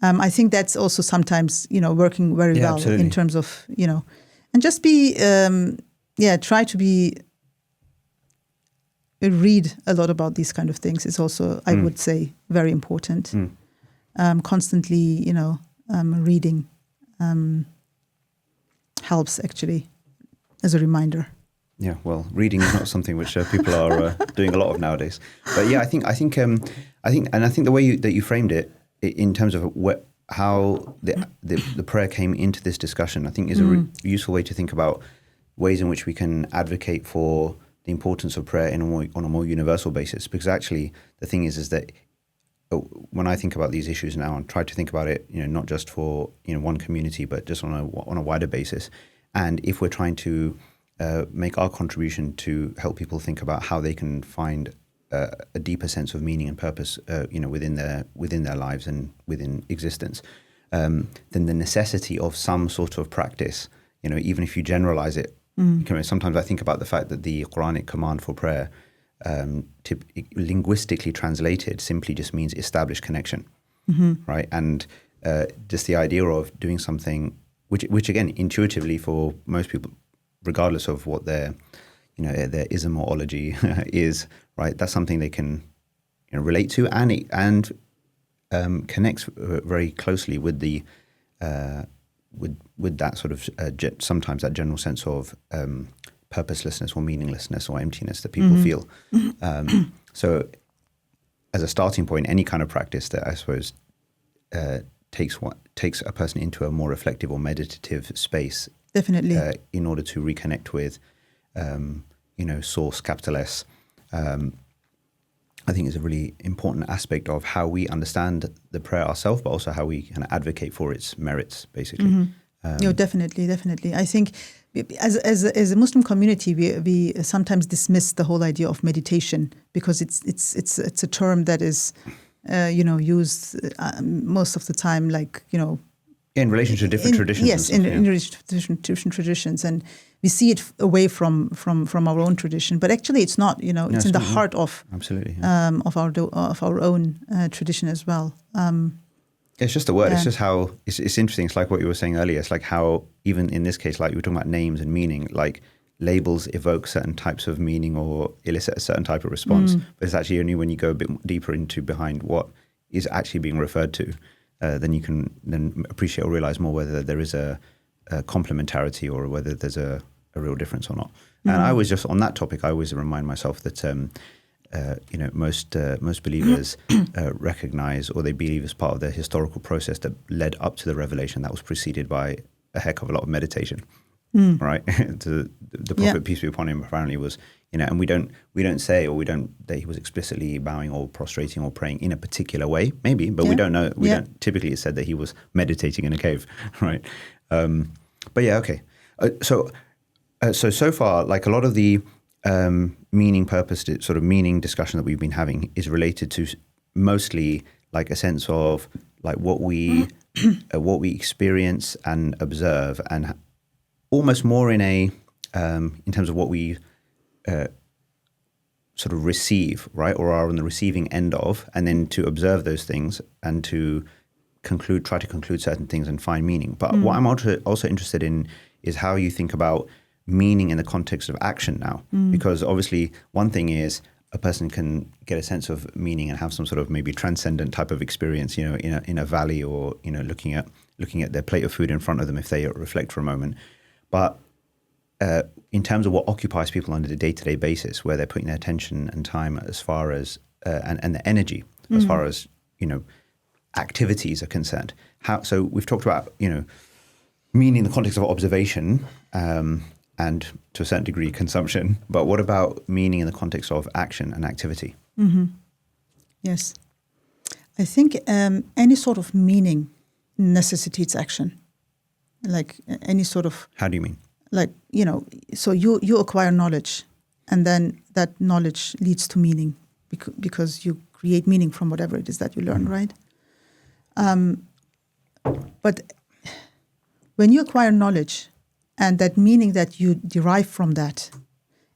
I think that's also sometimes, you know, working very well, absolutely, in terms of, you know, and just be, try to read a lot about these kind of things is also, I would say, very important. Constantly, you know, reading helps, actually, as a reminder. Yeah, well, reading is not something which people are doing a lot of nowadays. But yeah, I think the way that you framed it in terms of how the prayer came into this discussion, I think is a useful way to think about ways in which we can advocate for the importance of prayer on a more universal basis. Because actually, the thing is that when I think about these issues now and try to think about it, you know, not just for, you know, one community, but just on a wider basis, and if we're trying to make our contribution to help people think about how they can find a deeper sense of meaning and purpose, you know, within their lives and within existence, then the necessity of some sort of practice, you know, even if you generalize it. Sometimes I think about the fact that the Quranic command for prayer, linguistically translated, simply just means established connection, right? And just the idea of doing something which again, intuitively for most people, regardless of what their ism or ology is, right? That's something they can, you know, relate to and connects very closely with the with that sort of sometimes that general sense of purposelessness or meaninglessness or emptiness that people feel. So as a starting point, any kind of practice that I suppose takes a person into a more reflective or meditative space, definitely, in order to reconnect with, you know, source, capital S. I think is a really important aspect of how we understand the prayer ourselves, but also how we kind of advocate for its merits, basically. Definitely. I think as a Muslim community, we sometimes dismiss the whole idea of meditation because it's a term that is, you know, used most of the time, like, you know, in relation to different traditions. Yes, in relation to different traditions, and we see it away from our own tradition. But actually, it's not. It's in the heart of absolutely of our own tradition as well. It's just a word. It's just how it's interesting. It's like what you were saying earlier. It's like how even in this case, like you were talking about names and meaning, like labels evoke certain types of meaning or elicit a certain type of response. But it's actually only when you go a bit deeper into behind what is actually being referred to, then you can then appreciate or realize more whether there is a complementarity or whether there's a real difference or not. And I was just on that topic. I always remind myself that most believers recognize, or they believe as part of the historical process that led up to the revelation, that was preceded by a heck of a lot of meditation. Right? The Prophet, peace be upon him, apparently was, and we don't say, or we don't, that he was explicitly bowing or prostrating or praying in a particular way, maybe, but we don't know. We don't, typically it's said that he was meditating in a cave, right? But yeah, okay. So far, like a lot of the meaning purpose, sort of meaning discussion that we've been having is related to mostly like a sense of like what we experience and observe, and almost more in terms of what we sort of receive, right, or are on the receiving end of, and then to observe those things and to try to conclude certain things and find meaning. But what I'm also interested in is how you think about meaning in the context of action now, because obviously one thing is a person can get a sense of meaning and have some sort of maybe transcendent type of experience, in a valley, or looking at their plate of food in front of them if they reflect for a moment. But in terms of what occupies people on a day-to-day basis, where they're putting their attention and time as far as and the energy as far as activities are concerned. So we've talked about meaning in the context of observation. And to a certain degree, consumption. But what about meaning in the context of action and activity? Yes. I think any sort of meaning necessitates action. Like any sort of... How do you mean? Like, so you acquire knowledge, and then that knowledge leads to meaning because you create meaning from whatever it is that you learn, right? But when you acquire knowledge, and that meaning that you derive from that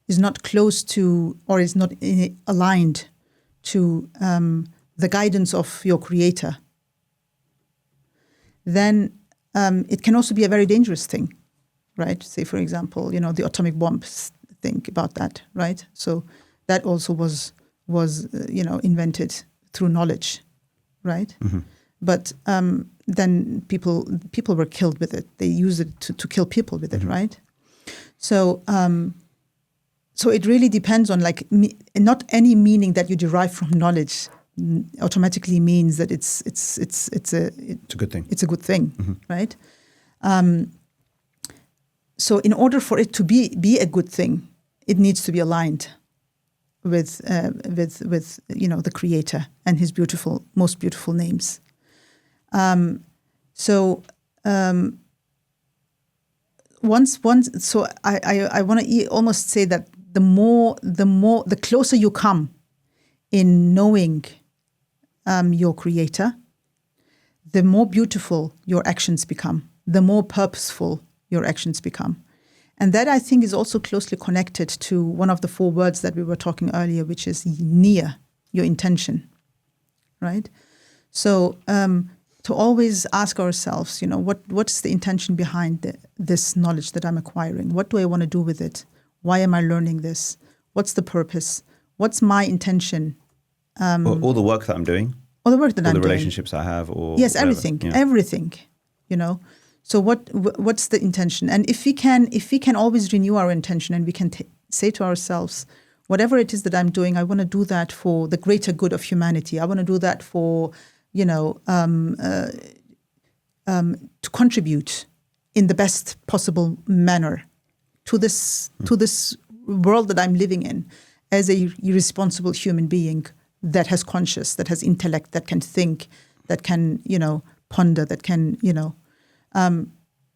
is not close to, or is not aligned to the guidance of your creator, then it can also be a very dangerous thing, right? Say, for example, the atomic bomb, think about that, right? So that also was invented through knowledge, right? But then people were killed with it. They used it to kill people with it, right? So so it really depends on not any meaning that you derive from knowledge automatically means that it's a good thing. It's a good thing, right? So in order for it to be a good thing, it needs to be aligned with the Creator and His most beautiful names. So I want to almost say that the closer you come in knowing your Creator, the more beautiful your actions become, the more purposeful your actions become. And that, I think, is also closely connected to one of the 4 words that we were talking earlier, which is near, your intention, right? So to always ask ourselves, what's the intention behind this knowledge that I'm acquiring? What do I want to do with it? Why am I learning this? What's the purpose? What's my intention? All the work that I'm doing? All the work that I'm doing. All the relationships I have? Or yes, whatever. Everything, So what's the intention? And if we can always renew our intention, and we can say to ourselves, whatever it is that I'm doing, I want to do that for the greater good of humanity. I want to do that for, to contribute in the best possible manner to this world that I'm living in as a responsible human being that has conscience, that has intellect, that can think, that can, ponder, that can,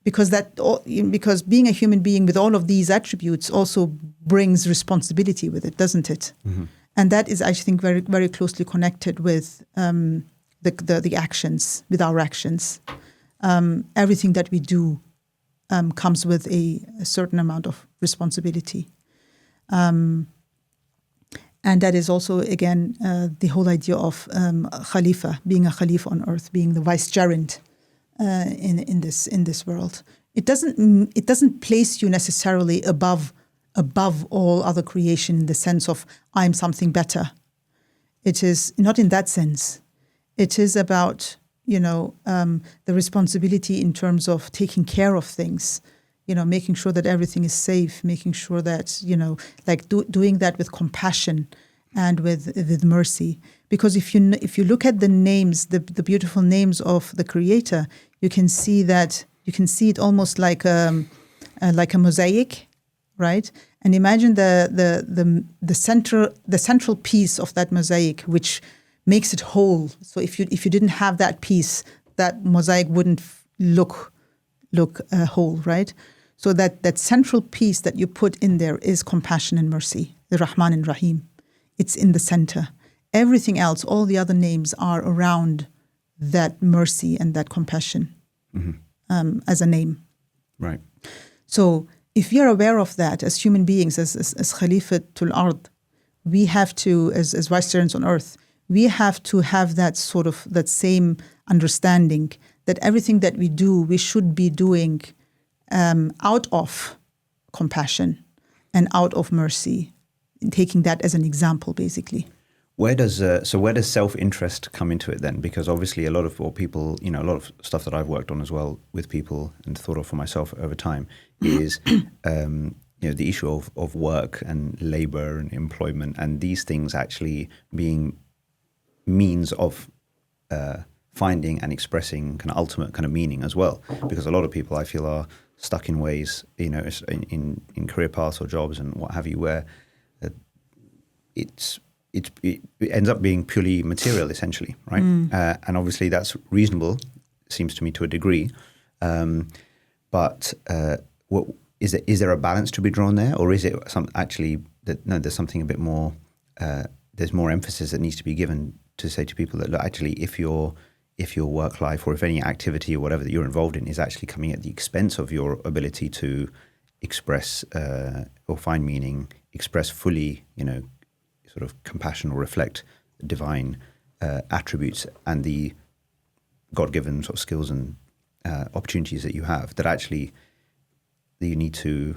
because being a human being with all of these attributes also brings responsibility with it, doesn't it? Mm-hmm. And that is, I think, very, very closely connected with the actions, with our actions. everything that we do comes with a certain amount of responsibility. And that is also, again, the whole idea of Khalifa, being a Khalifa on earth, being the vicegerent in this world. It doesn't place you necessarily above all other creation in the sense of I'm something better. It is not in that sense. It is about the responsibility in terms of taking care of things, making sure that everything is safe, making sure that doing that with compassion and with mercy. Because if you look at the names, the beautiful names of the Creator, you can see it almost like a mosaic, right? And imagine the central piece of that mosaic, which makes it whole. So if you didn't have that piece, that mosaic wouldn't look whole, right? So that central piece that you put in there is compassion and mercy, the Rahman and Rahim. It's in the center. Everything else, all the other names are around that mercy and that compassion as a name. Right. So if you're aware of that as human beings, as Khalifatul Ard, we have to, as vicegerents on earth, we have to have that same understanding that everything that we do, we should be doing out of compassion and out of mercy, taking that as an example, basically. Where does self-interest come into it then? Because obviously a lot of what people, a lot of stuff that I've worked on as well with people and thought of for myself over time is, the issue of work and labor and employment and these things actually being means of finding and expressing kind of ultimate kind of meaning as well. Because a lot of people I feel are stuck in ways, in career paths or jobs and what have you, where it ends up being purely material, essentially, right? And obviously that's reasonable, seems to me, to a degree. But is there a balance to be drawn there, or is it there's something a bit more? There's more emphasis that needs to be given to say to people that, look, actually, if your work life or if any activity or whatever that you're involved in is actually coming at the expense of your ability to express or find meaning, express fully, sort of compassion or reflect divine attributes and the God-given sort of skills and opportunities that you have, that actually you need to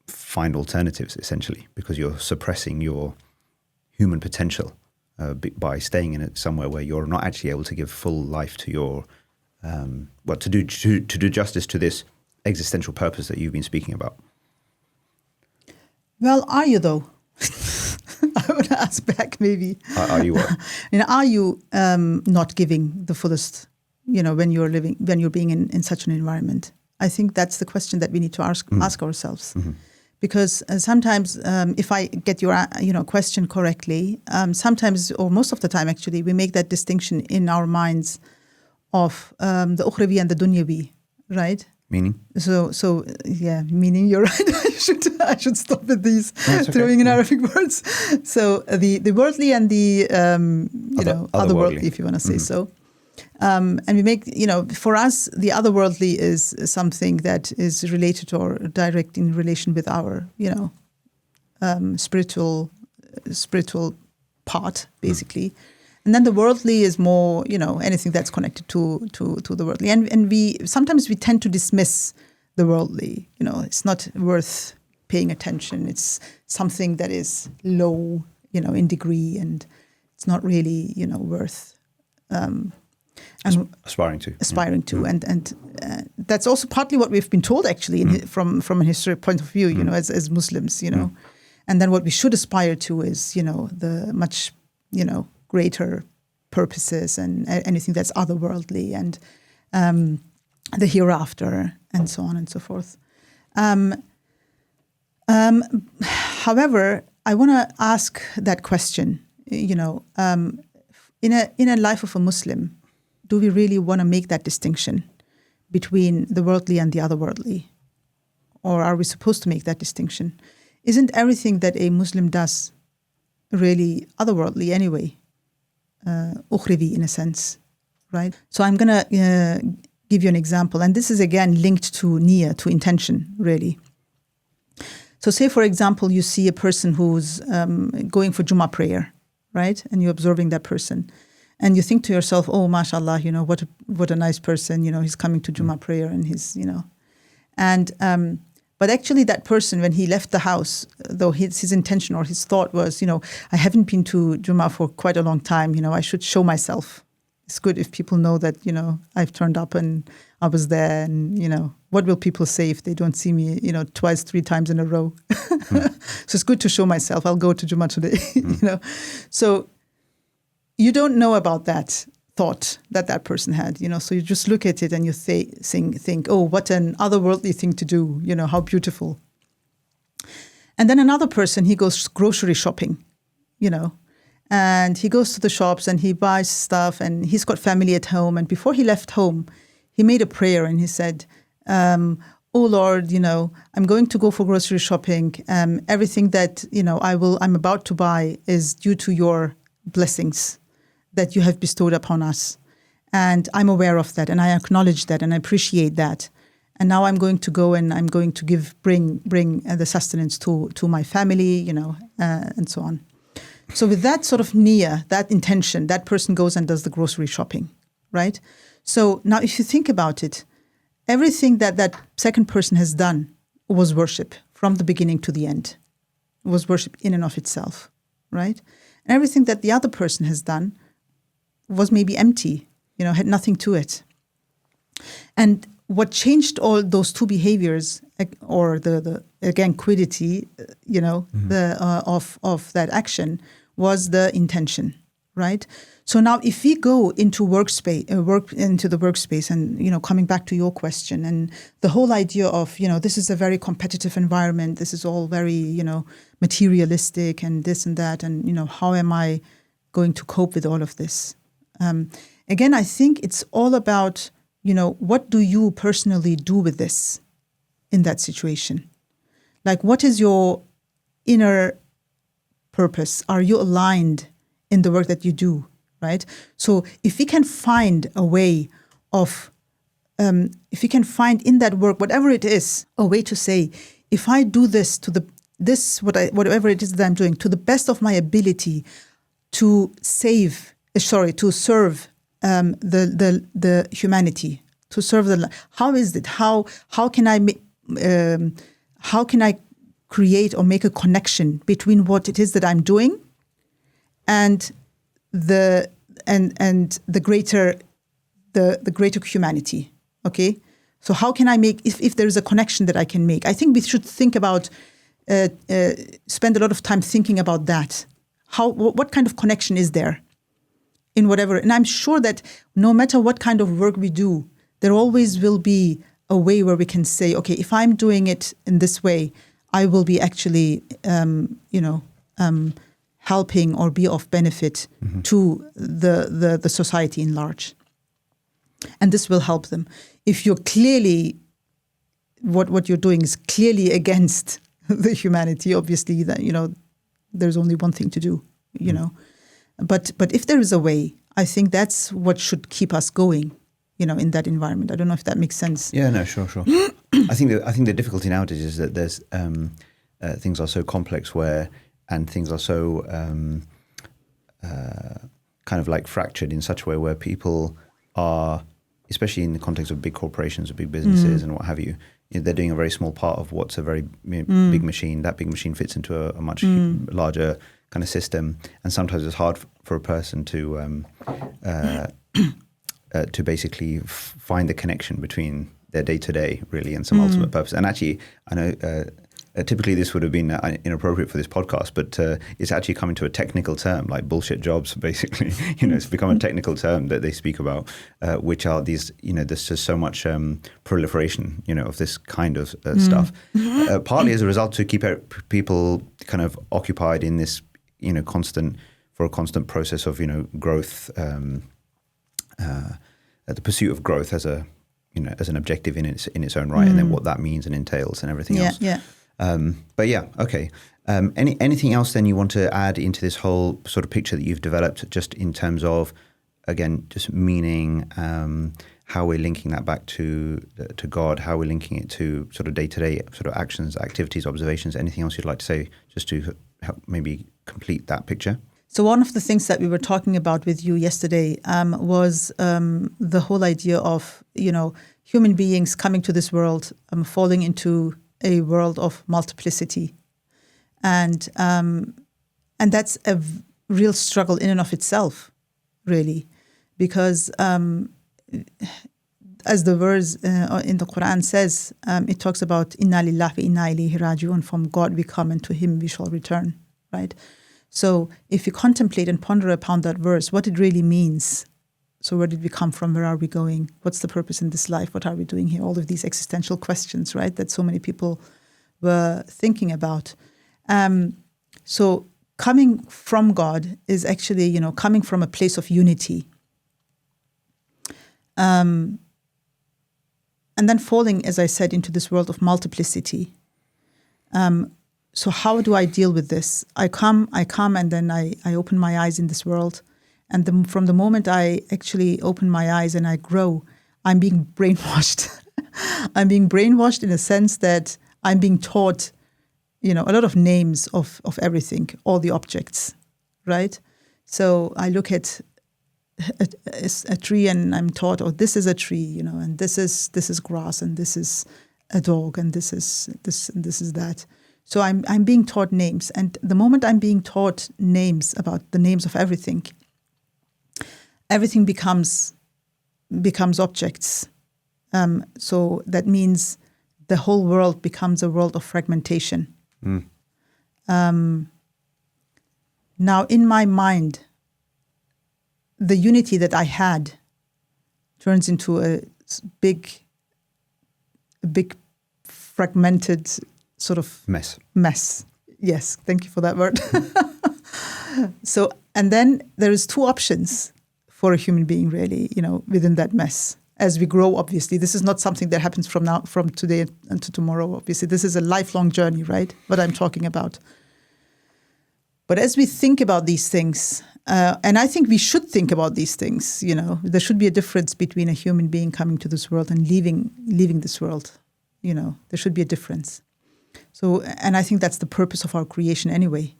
find alternatives, essentially, because you're suppressing your human potential by staying in it somewhere where you're not actually able to give full life to your to do justice to this existential purpose that you've been speaking about. Well, are you though? I would ask back, maybe. Are you what? Are you not giving the fullest, when you're being in such an environment? I think that's the question that we need to ask ourselves. Mm-hmm. Because sometimes, if I get your question correctly, sometimes, or most of the time actually, we make that distinction in our minds of the ukhrawi and the dunyawi, right? Meaning? So yeah, meaning, you're right. I should stop with these throwing in Arabic words. So the worldly and the otherworldly, if you want to say so. And we make, for us, the otherworldly is something that is related or direct in relation with our, spiritual part, basically. And then the worldly is more, anything that's connected to the worldly. And sometimes we tend to dismiss the worldly. It's not worth paying attention. It's something that is low, in degree, and it's not really, worth aspiring to. And that's also partly what we've been told, actually, from a historic point of view, as Muslims, And then what we should aspire to is, the much, greater purposes and anything that's otherworldly and the hereafter and so on and so forth. However, I want to ask that question, in a life of a Muslim, do we really want to make that distinction between the worldly and the otherworldly? Or are we supposed to make that distinction? Isn't everything that a Muslim does really otherworldly anyway? Ukhrawi, in a sense, right? So I'm going to give you an example. And this is, again, linked to niyyah, to intention, really. So say, for example, you see a person who's going for Jummah prayer, right? And you're observing that person. And you think to yourself, oh, mashallah, what a nice person, he's coming to Jummah prayer and he's, And, but actually that person, when he left the house, though his intention or his thought was, I haven't been to Jummah for quite a long time, I should show myself. It's good if people know that, I've turned up and I was there and, what will people say if they don't see me, twice, 3 times in a row? So it's good to show myself. I'll go to Jummah today, So you don't know about that thought that person had, so you just look at it and you think, oh, what an otherworldly thing to do, how beautiful. And then another person, he goes grocery shopping, and he goes to the shops and he buys stuff and he's got family at home. And before he left home, he made a prayer and he said, oh Lord, I'm going to go for grocery shopping. Everything that, I'm about to buy is due to your blessings that you have bestowed upon us. And I'm aware of that and I acknowledge that and I appreciate that. And now I'm going to go and I'm going to bring the sustenance to my family, and so on. So with that sort of niyyah, that intention, that person goes and does the grocery shopping, right? So now if you think about it, everything that second person has done was worship from the beginning to the end. It was worship in and of itself, right? And everything that the other person has done was maybe empty, had nothing to it. And what changed all those two behaviors, or the again quiddity, of that action, was the intention, right? So now, if we go into into the workspace, and coming back to your question, and the whole idea of this is a very competitive environment, this is all very materialistic, and this and that, and how am I going to cope with all of this? Again, I think it's all about, what do you personally do with this in that situation? Like, what is your inner purpose? Are you aligned in the work that you do, right? So if we can find a way of, if we can find in that work, whatever it is, a way to say, if I do this whatever it is that I'm doing, to the best of my ability to serve the humanity, to serve how is it? How can I create or make a connection between what it is that I'm doing and the greater humanity? Okay, so how can I make if there is a connection that I can make? I think we should think about spend a lot of time thinking about that. What kind of connection is there in whatever? And I'm sure that no matter what kind of work we do, there always will be a way where we can say, okay, if I'm doing it in this way, I will be actually, helping or be of benefit to the society in large. And this will help them. If you're clearly, what you're doing is clearly against the humanity, obviously, that, there's only one thing to do, But if there is a way, I think that's what should keep us going, in that environment. I don't know if that makes sense. Yeah, no, sure. I think the difficulty nowadays is that there's things are so complex and things are so kind of like fractured in such a way where people are, especially in the context of big corporations or big businesses and what have you, they're doing a very small part of what's a very big machine. That big machine fits into a much larger kind of system, and sometimes it's hard for a person to basically find the connection between their day-to-day really and some ultimate purpose. And actually, I know typically this would have been inappropriate for this podcast, but it's actually coming to a technical term like bullshit jobs, basically. It's become a technical term that they speak about, which are these, there's just so much proliferation, of this kind of stuff. Partly as a result to keep people kind of occupied in this, constant process of, growth, the pursuit of growth as an objective in its own right, and then what that means and entails and everything else. Yeah. But yeah, okay. Anything else then you want to add into this whole sort of picture that you've developed, just in terms of, again, just meaning, how we're linking that back to God, how we're linking it to sort of day-to-day sort of actions, activities, observations. Anything else you'd like to say just to help maybe complete that picture? So one of the things that we were talking about with you yesterday was the whole idea of, human beings coming to this world, falling into a world of multiplicity. And that's a real struggle in and of itself, really, because as the verse in the Quran says, it talks about Inna lillahi wa inna ilayhi raji'un, from God we come and to Him we shall return, right? So if you contemplate and ponder upon that verse, what it really means, so where did we come from, where are we going, what's the purpose in this life, what are we doing here, all of these existential questions, right, that so many people were thinking about. So coming from God is actually, coming from a place of unity. And then falling, as I said, into this world of multiplicity. So how do I deal with this? I come, and then I open my eyes in this world. And from the moment I actually open my eyes and I grow, I'm being brainwashed. I'm being brainwashed in a sense that I'm being taught, a lot of names of everything, all the objects, right? So I look at a tree and I'm taught, oh, this is a tree, and this is grass, and this is a dog, and this is this, and this is that. So I'm being taught names, and the moment I'm being taught names about the names of everything becomes objects. So that means the whole world becomes a world of fragmentation. Now, in my mind, the unity that I had turns into a big fragmented sort of mess. Yes, thank you for that word. So, and then there is two options for a human being, really, within that mess. As we grow, obviously, this is not something that happens from today and tomorrow. Obviously, this is a lifelong journey, right? What I'm talking about. But as we think about these things, and I think we should think about these things, there should be a difference between a human being coming to this world and leaving this world. There should be a difference. So, and I think that's the purpose of our creation anyway.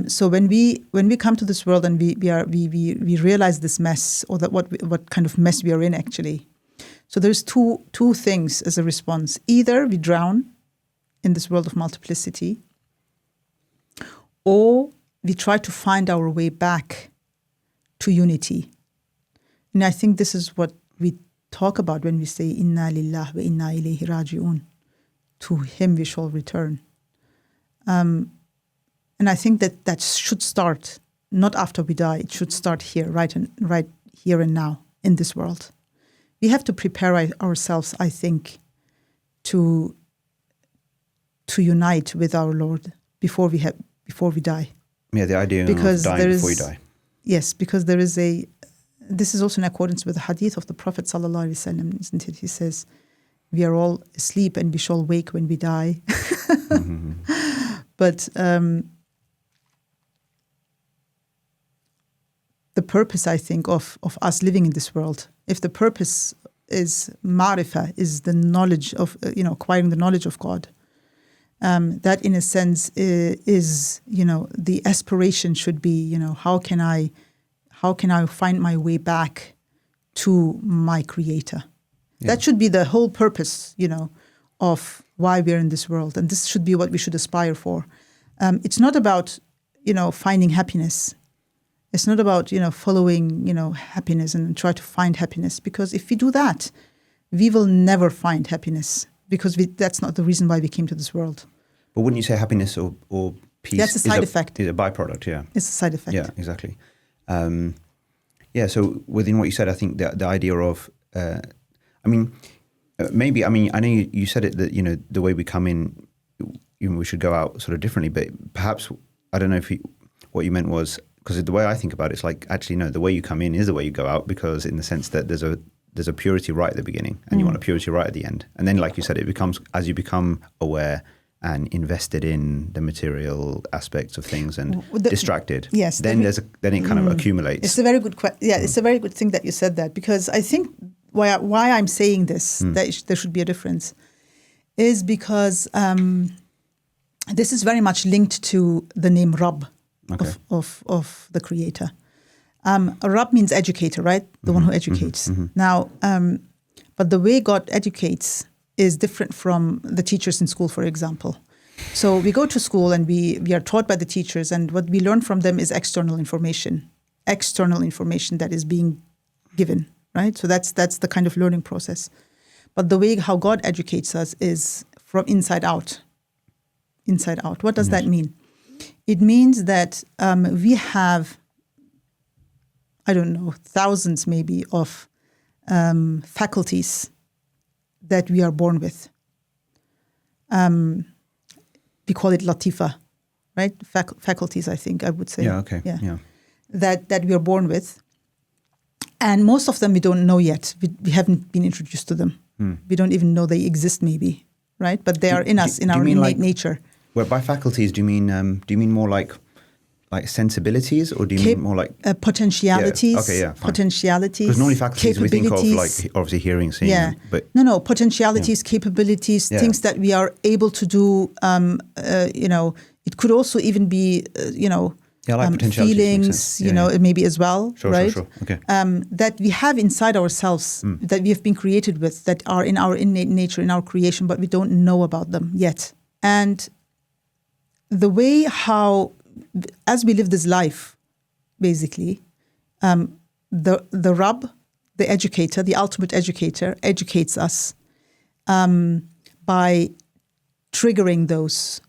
So when we come to this world and we realize this mess, or that what kind of mess we are in actually. So there's two things as a response. Either we drown in this world of multiplicity, or we try to find our way back to unity. And I think this is what we talk about when we say Inna lillahi wa inna ilayhi raji'un. To Him we shall return. And I think that should start not after we die. It should start here, right here and now in this world. We have to prepare ourselves, I think, to unite with our Lord before we die. Yeah, the idea of dying before you die. Yes, because this is also in accordance with the hadith of the Prophet ﷺ, isn't it? He says, we are all asleep and we shall wake when we die. Mm-hmm. But the purpose, I think, of us living in this world, if the purpose is ma'rifah, is the knowledge of, acquiring the knowledge of God, that in a sense is, the aspiration should be, how can I find my way back to my Creator? Yeah. That should be the whole purpose, of why we're in this world. And this should be what we should aspire for. It's not about, finding happiness. It's not about, following, happiness and try to find happiness. Because if we do that, we will never find happiness. Because that's not the reason why we came to this world. But wouldn't you say happiness or peace? That's a side effect. Is a byproduct, yeah. It's a side effect. Yeah, exactly. So within what you said, I think the idea of, maybe, I know you said it that, the way we come in, we should go out sort of differently, but perhaps, I don't know if what you meant was, because the way I think about it, it's like, actually, no, the way you come in is the way you go out, because in the sense that there's a purity right at the beginning and you want a purity right at the end. And then, like you said, it becomes, as you become aware and invested in the material aspects of things and distracted, yes, then it kind of accumulates. It's a very good it's a very good thing that you said that, because I think why I'm saying this, that there should be a difference, is because this is very much linked to the name Rabb of the Creator. Rabb means educator, right? The one who educates. Now, but the way God educates is different from the teachers in school, for example. So we go to school and we are taught by the teachers, and what we learn from them is external information that is being given, right? So that's the kind of learning process. But the way how God educates us is from inside out. Inside out. What does that mean? It means that we have, I don't know, thousands maybe of faculties that we are born with. We call it latifa, right? Faculties, I think I would say. Yeah, okay. Yeah. That we are born with. And most of them we don't know yet. We haven't been introduced to them. We don't even know they exist maybe, right? But they are in us, in our innate nature. Well, by faculties, do you mean more like sensibilities, or do you mean more like potentialities? Yeah. Okay, yeah, fine. Potentialities. Because normally faculties we think of like obviously hearing, seeing. Yeah. But no, potentialities, capabilities, things that we are able to do. It could also even be feelings, maybe as well, sure, right? Sure. Okay. That we have inside ourselves, that we have been created with, that are in our innate nature, in our creation, but we don't know about them yet. And the way how, as we live this life, basically, the Rabb, the educator, the ultimate educator, educates us by triggering those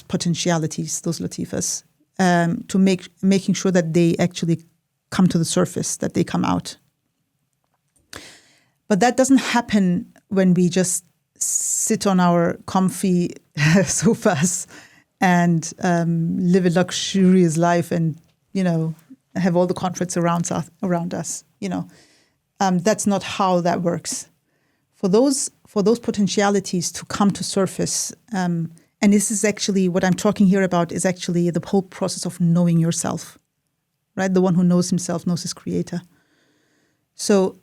potentialities, those latifas, to making sure that they actually come to the surface, that they come out. But that doesn't happen when we just sit on our comfy sofas and live a luxurious life and, have all the comforts around us. That's not how that works. For those potentialities to come to surface, and this is actually what I'm talking here about, is actually the whole process of knowing yourself, right? The one who knows himself knows his creator. So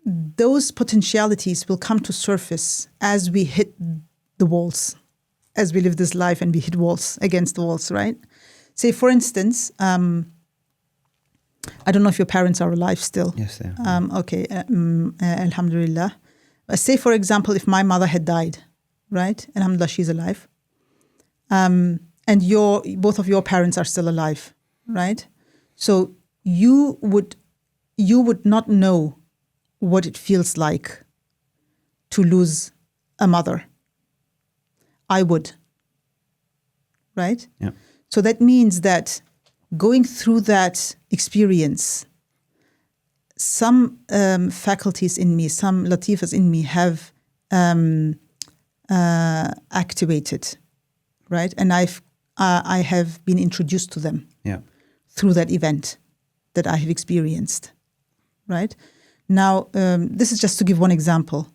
those potentialities will come to surface as we hit the walls, as we live this life and we hit walls, against the walls, right? Say, for instance, I don't know if your parents are alive still. Yes, they are. Okay, alhamdulillah. Say, for example, if my mother had died, right? Alhamdulillah, she's alive. And both of your parents are still alive, right? So you would not know what it feels like to lose a mother. I would, right? Yeah. So that means that going through that experience, some faculties in me, some latifas in me have activated, right? And I have been introduced to them through that event that I have experienced, right? Now, this is just to give one example,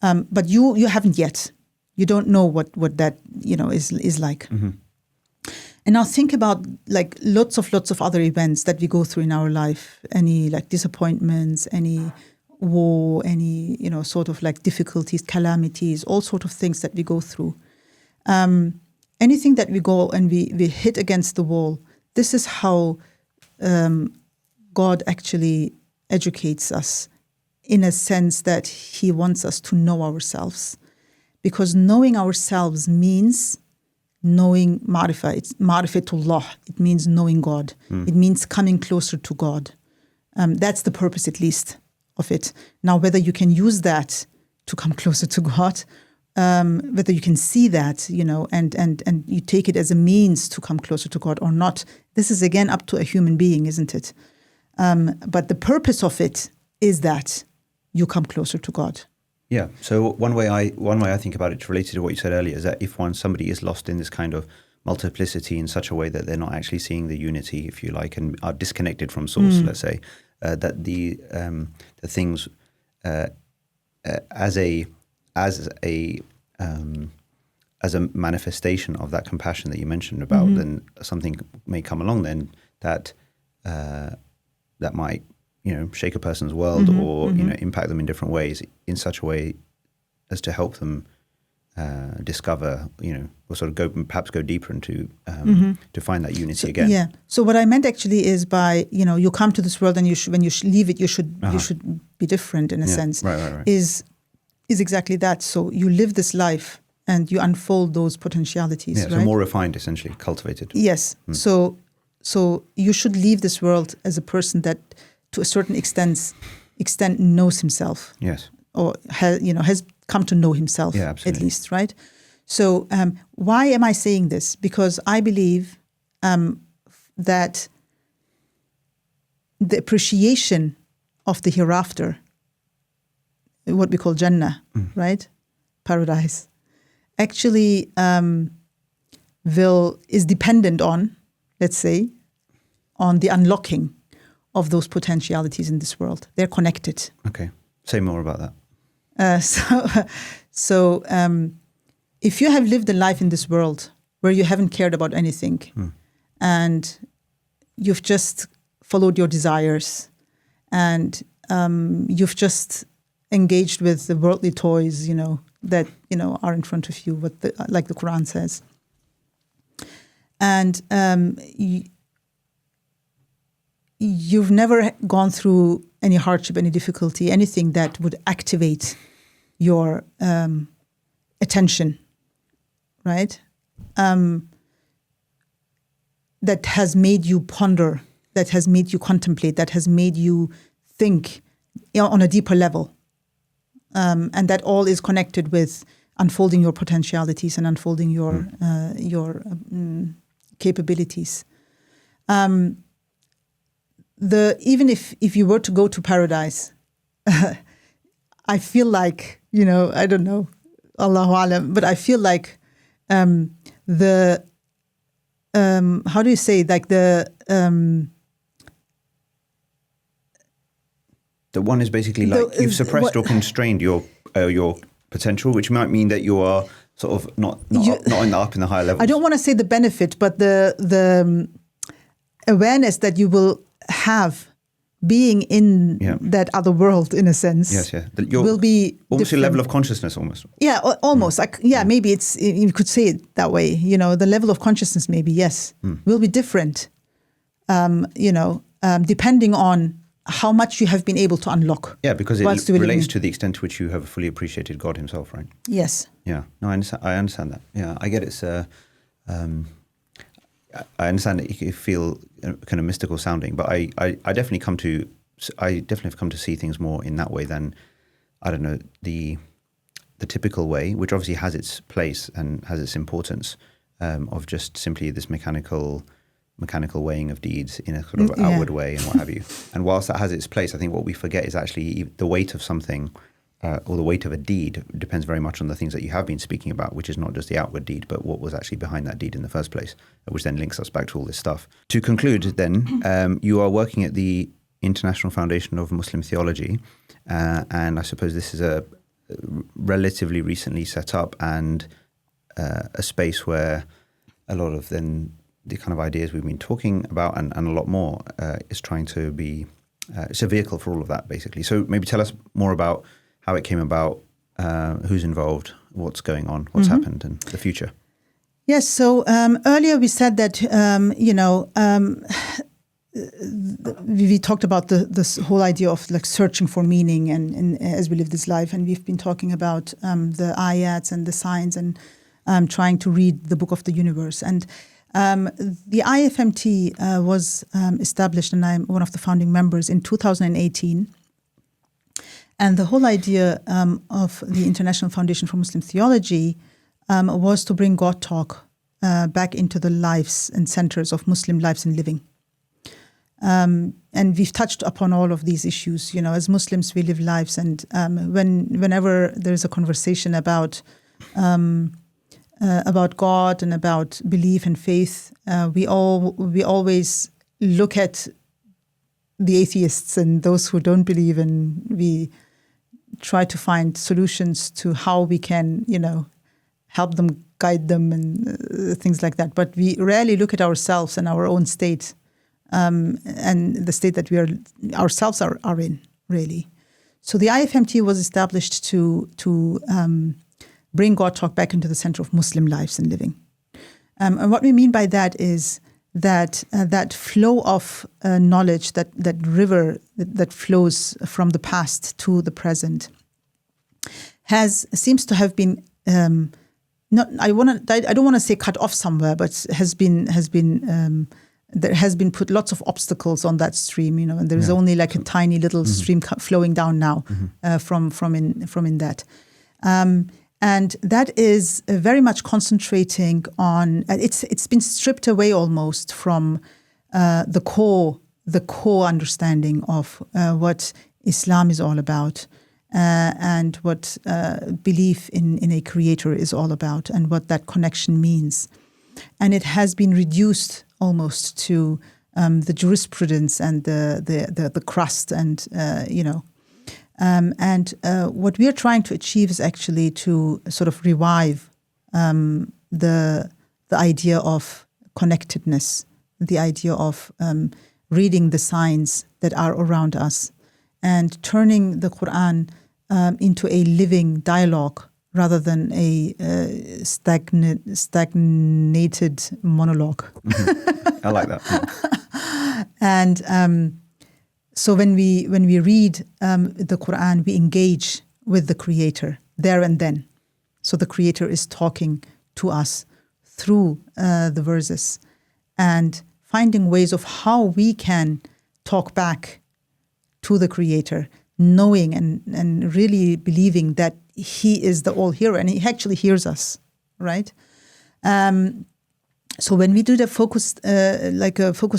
but you haven't yet. You don't know what that is like. Mm-hmm. And now think about like lots of other events that we go through in our life. Any like disappointments, any war, any sort of like difficulties, calamities, all sort of things that we go through. Anything that we go and we hit against the wall. This is how God actually educates us, in a sense that He wants us to know ourselves. Because knowing ourselves means knowing ma'rifah. It's ma'rifatullah. It means knowing God. It means coming closer to God. That's the purpose, at least, of it. Now, whether you can use that to come closer to God, whether you can see that, and you take it as a means to come closer to God or not, this is again up to a human being, isn't it? But the purpose of it is that you come closer to God. Yeah. So one way I think about it, related to what you said earlier, is that if somebody is lost in this kind of multiplicity in such a way that they're not actually seeing the unity, if you like, and are disconnected from source, let's say, that the things as a manifestation of that compassion that you mentioned about, then something may come along then that might shake a person's world or impact them in different ways in such a way as to help them discover, or sort of perhaps go deeper into to find that unity again. Yeah. So what I meant actually is by you come to this world and when you leave it, you should be different in a sense. Right. Is exactly that. So you live this life and you unfold those potentialities. Yeah. So more refined, essentially, cultivated. Yes. So you should leave this world as a person that, to a certain extent knows himself. Yes. Or has come to know himself, at least, right? So why am I saying this? Because I believe that the appreciation of the hereafter, what we call Jannah, right? Paradise, actually is dependent on, let's say, on the unlocking of those potentialities in this world. They're connected. Okay. Say more about that. So if you have lived a life in this world where you haven't cared about anything and you've just followed your desires and you've just engaged with the worldly toys, that, are in front of you, like the Quran says. And you've never gone through any hardship, any difficulty, anything that would activate your attention, right? That has made you ponder, that has made you contemplate, that has made you think on a deeper level. And that all is connected with unfolding your potentialities and unfolding your capabilities. Even if you were to go to paradise, I feel like, I don't know, Allahu Alam, but I feel like how do you say, like the one is basically like you've suppressed or constrained your potential, which might mean that you are sort of not up in the higher levels. I don't want to say the benefit, but the awareness that you will have being in that other world, in a sense, will be almost different. A level of consciousness, almost. Yeah, almost. Maybe it's, you could say it that way. The level of consciousness, maybe will be different. Depending on how much you have been able to unlock. Yeah, because it relates to the extent to which you have fully appreciated God Himself, right? Yes. Yeah. No, I understand that. Yeah, I get it's I understand that you feel kind of mystical sounding, but I definitely have come to see things more in that way than, I don't know, the typical way, which obviously has its place and has its importance, of just simply this mechanical weighing of deeds in a sort of outward way and what have you. And whilst that has its place, I think what we forget is actually the weight of something, or the weight of a deed depends very much on the things that you have been speaking about, which is not just the outward deed, but what was actually behind that deed in the first place, which then links us back to all this stuff. To conclude then, you are working at the International Foundation of Muslim Theology, and I suppose this is a relatively recently set up and a space where a lot of then the kind of ideas we've been talking about and a lot more is trying to be, it's a vehicle for all of that, basically. So maybe tell us more about how it came about, who's involved, what's going on, what's happened, and the future. Yes. So earlier we said that we talked about this whole idea of like searching for meaning and as we live this life, and we've been talking about the ayats and the signs and trying to read the book of the universe. And the IFMT was established, and I'm one of the founding members, in 2018. And the whole idea of the International Foundation for Muslim Theology was to bring God talk back into the lives and centers of Muslim lives and living. And we've touched upon all of these issues. As Muslims, we live lives, and whenever there's a conversation about God and about belief and faith, we always look at the atheists and those who don't believe, and we try to find solutions to how we can, help them, guide them, and things like that. But we rarely look at ourselves and our own state and the state that we are ourselves are in, really. So the IFMT was established to bring God talk back into the center of Muslim lives and living. And what we mean by that is that that flow of knowledge, that river that flows from the past to the present, seems to have been I don't want to say cut off somewhere, but has been there has been put lots of obstacles on that stream, and there is only like a tiny little stream flowing down now from in that. And that is very much concentrating on, it's been stripped away almost from the core understanding of what Islam is all about, and what belief in a creator is all about, and what that connection means. And it has been reduced almost to the jurisprudence and the crust, and and what we are trying to achieve is actually to sort of revive the idea of connectedness, the idea of reading the signs that are around us, and turning the Quran into a living dialogue rather than a stagnated monologue. I like that. And so when we read the Quran, we engage with the Creator there and then. So the Creator is talking to us through the verses, and finding ways of how we can talk back to the Creator, knowing and really believing that He is the all-hearer, and He actually hears us, right? So when we did a focus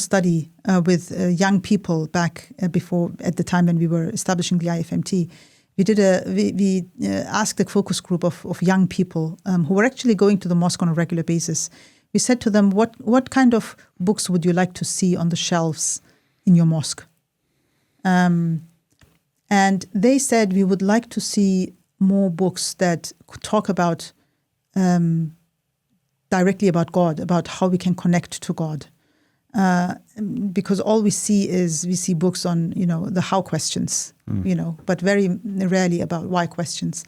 study with young people back before, at the time when we were establishing the IFMT, we asked a focus group of young people who were actually going to the mosque on a regular basis. We said to them, what kind of books would you like to see on the shelves in your mosque? And they said, we would like to see more books that talk about directly about God, about how we can connect to God. Because all we see books on, the how questions, but very rarely about why questions.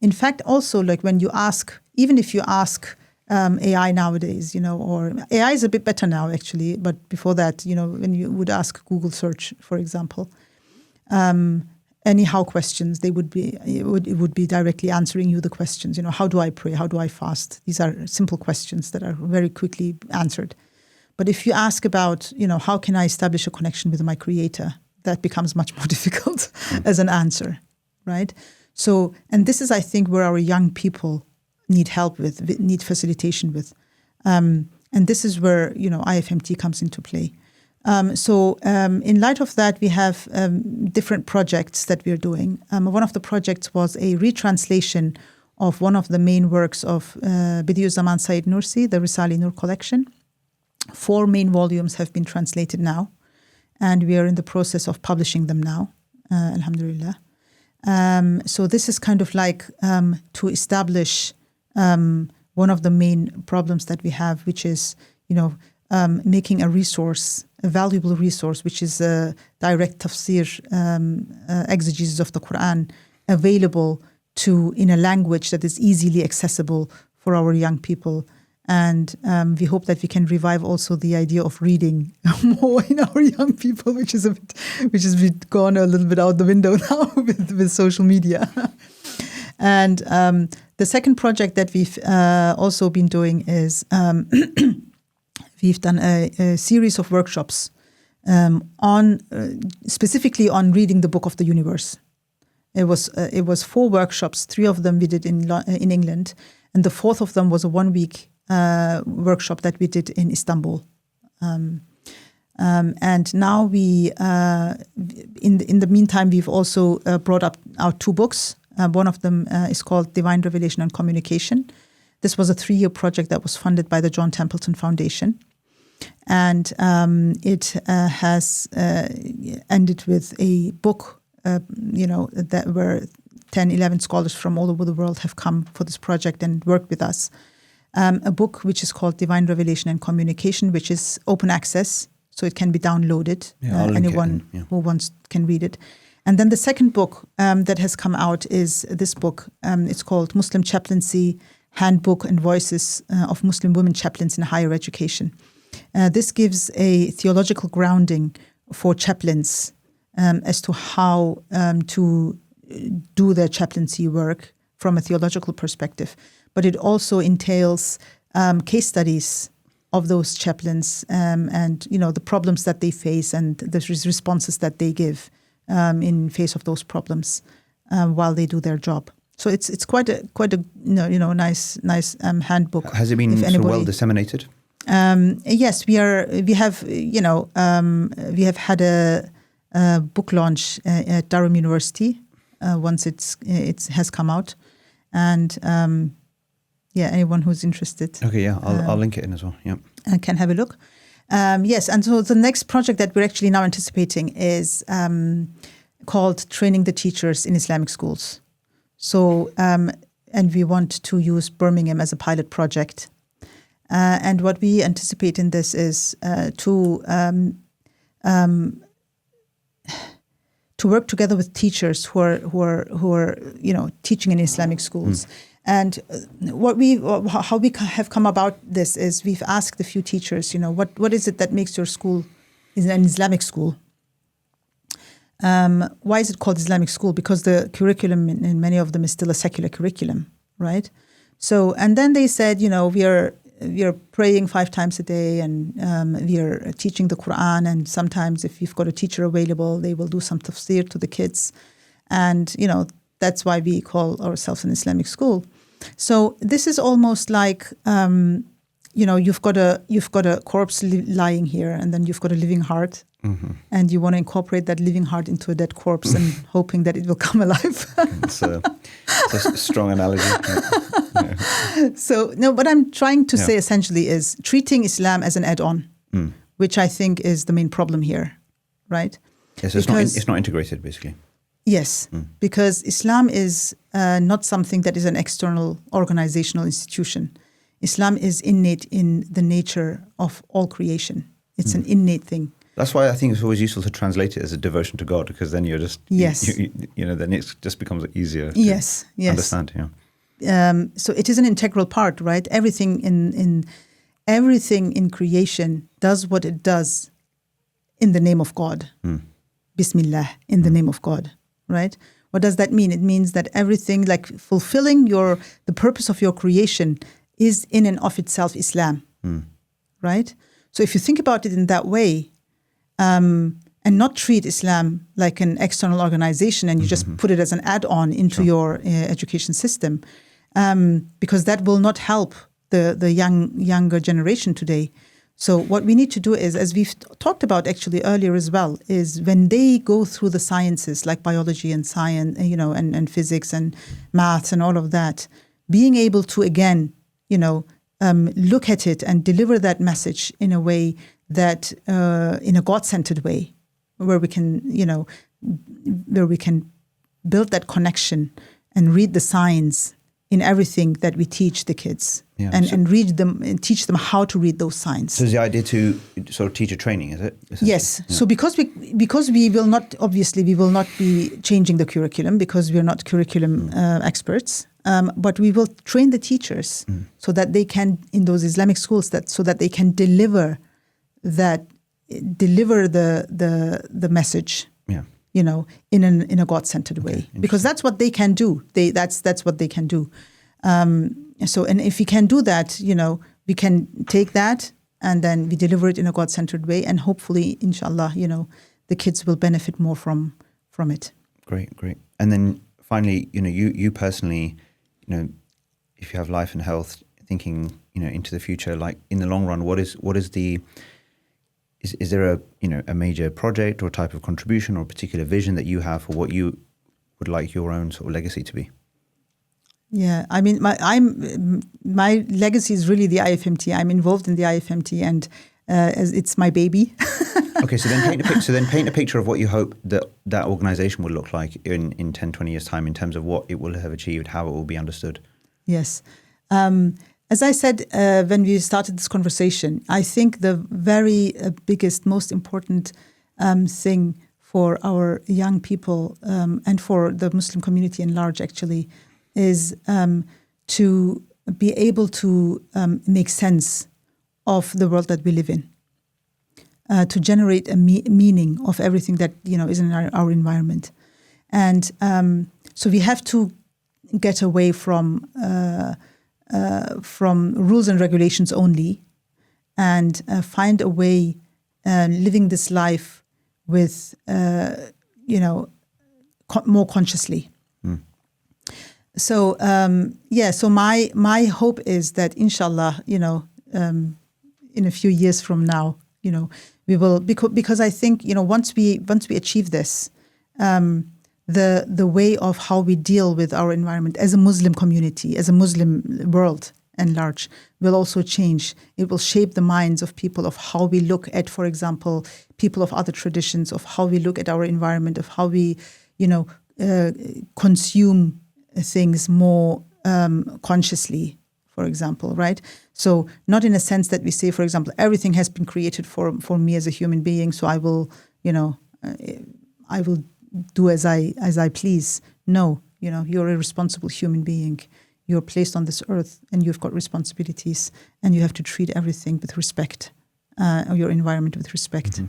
In fact, also, like when you ask, even if you ask AI nowadays, or AI is a bit better now actually, but before that, when you would ask Google search, for example, any how questions, it would be directly answering you the questions. How do I pray? How do I fast? These are simple questions that are very quickly answered. But if you ask about, how can I establish a connection with my Creator, that becomes much more difficult as an answer, right? So, and this is, I think, where our young people need help with, need facilitation with. And this is where, IFMT comes into play. So in light of that, we have different projects that we're doing. One of the projects was a retranslation of one of the main works of Bediüzzaman Said Nursi, the Risale-i Nur collection. 4 main volumes have been translated now, and we are in the process of publishing them now, alhamdulillah. So this is kind of like to establish one of the main problems that we have, which is, making a resource, a valuable resource, which is a direct tafsir, exegesis of the Quran, available in a language that is easily accessible for our young people. And we hope that we can revive also the idea of reading more in our young people, which has gone a little bit out the window now with social media. And the second project that we've also been doing is we've done a series of workshops specifically on reading the Book of the Universe. It was 4 workshops. 3 of them we did in England, and the 4th of them was a 1-week workshop that we did in Istanbul. And now we, in the meantime, we've also brought up our 2 books. One of them is called Divine Revelation and Communication. This was a 3-year project that was funded by the John Templeton Foundation. And it has ended with a book, that where 10, 11 scholars from all over the world have come for this project and worked with us. A book which is called Divine Revelation and Communication, which is open access. so it can be downloaded. I'll link anyone it in, who wants can read it. And then the second book that has come out is this book. It's called Muslim Chaplaincy, Handbook and Voices of Muslim Women Chaplains in Higher Education. This gives a theological grounding for chaplains as to how to do their chaplaincy work from a theological perspective. But it also entails case studies of those chaplains and, you know, the problems that they face and the responses that they give in face of those problems while they do their job. So it's quite a nice handbook. Has it been so well disseminated? Yes, we have had a book launch at Durham University once it has come out, and anyone who's interested. Okay, yeah, I'll link it in as well. Yeah, can have a look. Yes, and so the next project that we're actually now anticipating is called Training the Teachers in Islamic Schools. So, and we want to use Birmingham as a pilot project. And what we anticipate in this is to work together with teachers who are teaching in Islamic schools. And how we have come about this is we've asked a few teachers, what is it that makes your school is an Islamic school? Why is it called Islamic school? Because the curriculum in many of them is still a secular curriculum, right? So, and then they said, we are praying 5 times a day, and we are teaching the Quran. And sometimes, if you've got a teacher available, they will do some tafsir to the kids, and that's why we call ourselves an Islamic school. So this is almost like you've got a corpse lying here, and then you've got a living heart. Mm-hmm. And you want to incorporate that living heart into a dead corpse and hoping that it will come alive. It's a strong analogy. Yeah. So, no, what I'm trying to say essentially is treating Islam as an add-on, which I think is the main problem here, right? Yes, it's not integrated, basically. Yes, because Islam is not something that is an external organizational institution. Islam is innate in the nature of all creation. It's an innate thing. That's why I think it's always useful to translate it as a devotion to God, because then you're just, then it just becomes easier to understand. Yeah. So it is an integral part, right? Everything in creation does what it does in the name of God. Bismillah, in the name of God, right? What does that mean? It means that everything, like fulfilling the purpose of your creation, is in and of itself Islam, right? So if you think about it in that way, and not treat Islam like an external organization, and you just put it as an add-on into your education system, because that will not help the younger generation today. So what we need to do is, as we've talked about actually earlier as well, is when they go through the sciences like biology and science, and physics and maths and all of that, being able to again, look at it and deliver that message in a way that, in a God-centered way, where we can, build that connection and read the signs in everything that we teach the kids, and read them and teach them how to read those signs. So is the idea to sort of teacher training, is it? Yes. Yeah. So because we will not be changing the curriculum, because we are not curriculum experts. But we will train the teachers so that they can, in those Islamic schools, so that they can deliver the message, in a God-centered way, because that's what they can do. That's what they can do. So, and if we can do that, we can take that and then we deliver it in a God-centered way, and hopefully, inshallah, the kids will benefit more from it. Great. And then finally, you personally, if you have life and health, thinking, into the future, like in the long run, is there a major project or type of contribution or a particular vision that you have for what you would like your own sort of legacy to be? Yeah, I mean, my legacy is really the IFMT. I'm involved in the IFMT, and it's my baby. Okay, so then paint a picture of what you hope that organization will look like in 10, 20 years' time, in terms of what it will have achieved, how it will be understood. Yes. as I said when we started this conversation, I think the very biggest, most important thing for our young people and for the Muslim community in large, actually, is to be able to make sense of the world that we live in, to generate a meaning of everything that is in our environment, and so we have to get away from rules and regulations only, and find a way living this life with more consciously. So so my hope is that inshallah, in a few years from now, we will, because I think once we achieve this, the way of how we deal with our environment as a Muslim community, as a Muslim world and large, will also change. It will shape the minds of people of how we look at, for example, people of other traditions, of how we look at our environment, of how we, consume things more consciously, for example, right? So not in a sense that we say, for example, everything has been created for me as a human being, so I will, I will do as I please. No, you're a responsible human being. You're placed on this earth, and you've got responsibilities, and you have to treat everything with respect, or your environment with respect.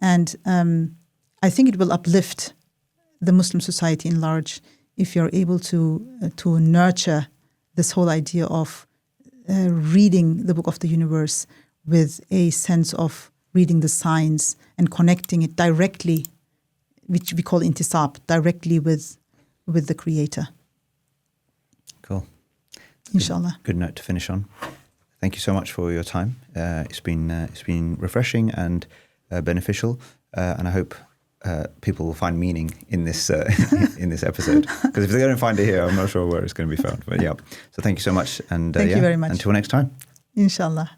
And I think it will uplift the Muslim society in large if you're able to nurture this whole idea of reading the book of the universe with a sense of reading the signs and connecting it directly, which we call intisab, directly with the Creator. Cool. Inshallah. Good note to finish on. Thank you so much for your time. It's been refreshing and beneficial, and I hope people will find meaning in this in this episode. Because if they don't find it here, I'm not sure where it's going to be found. But yeah, so thank you so much, and thank you very much. Until next time. Inshallah.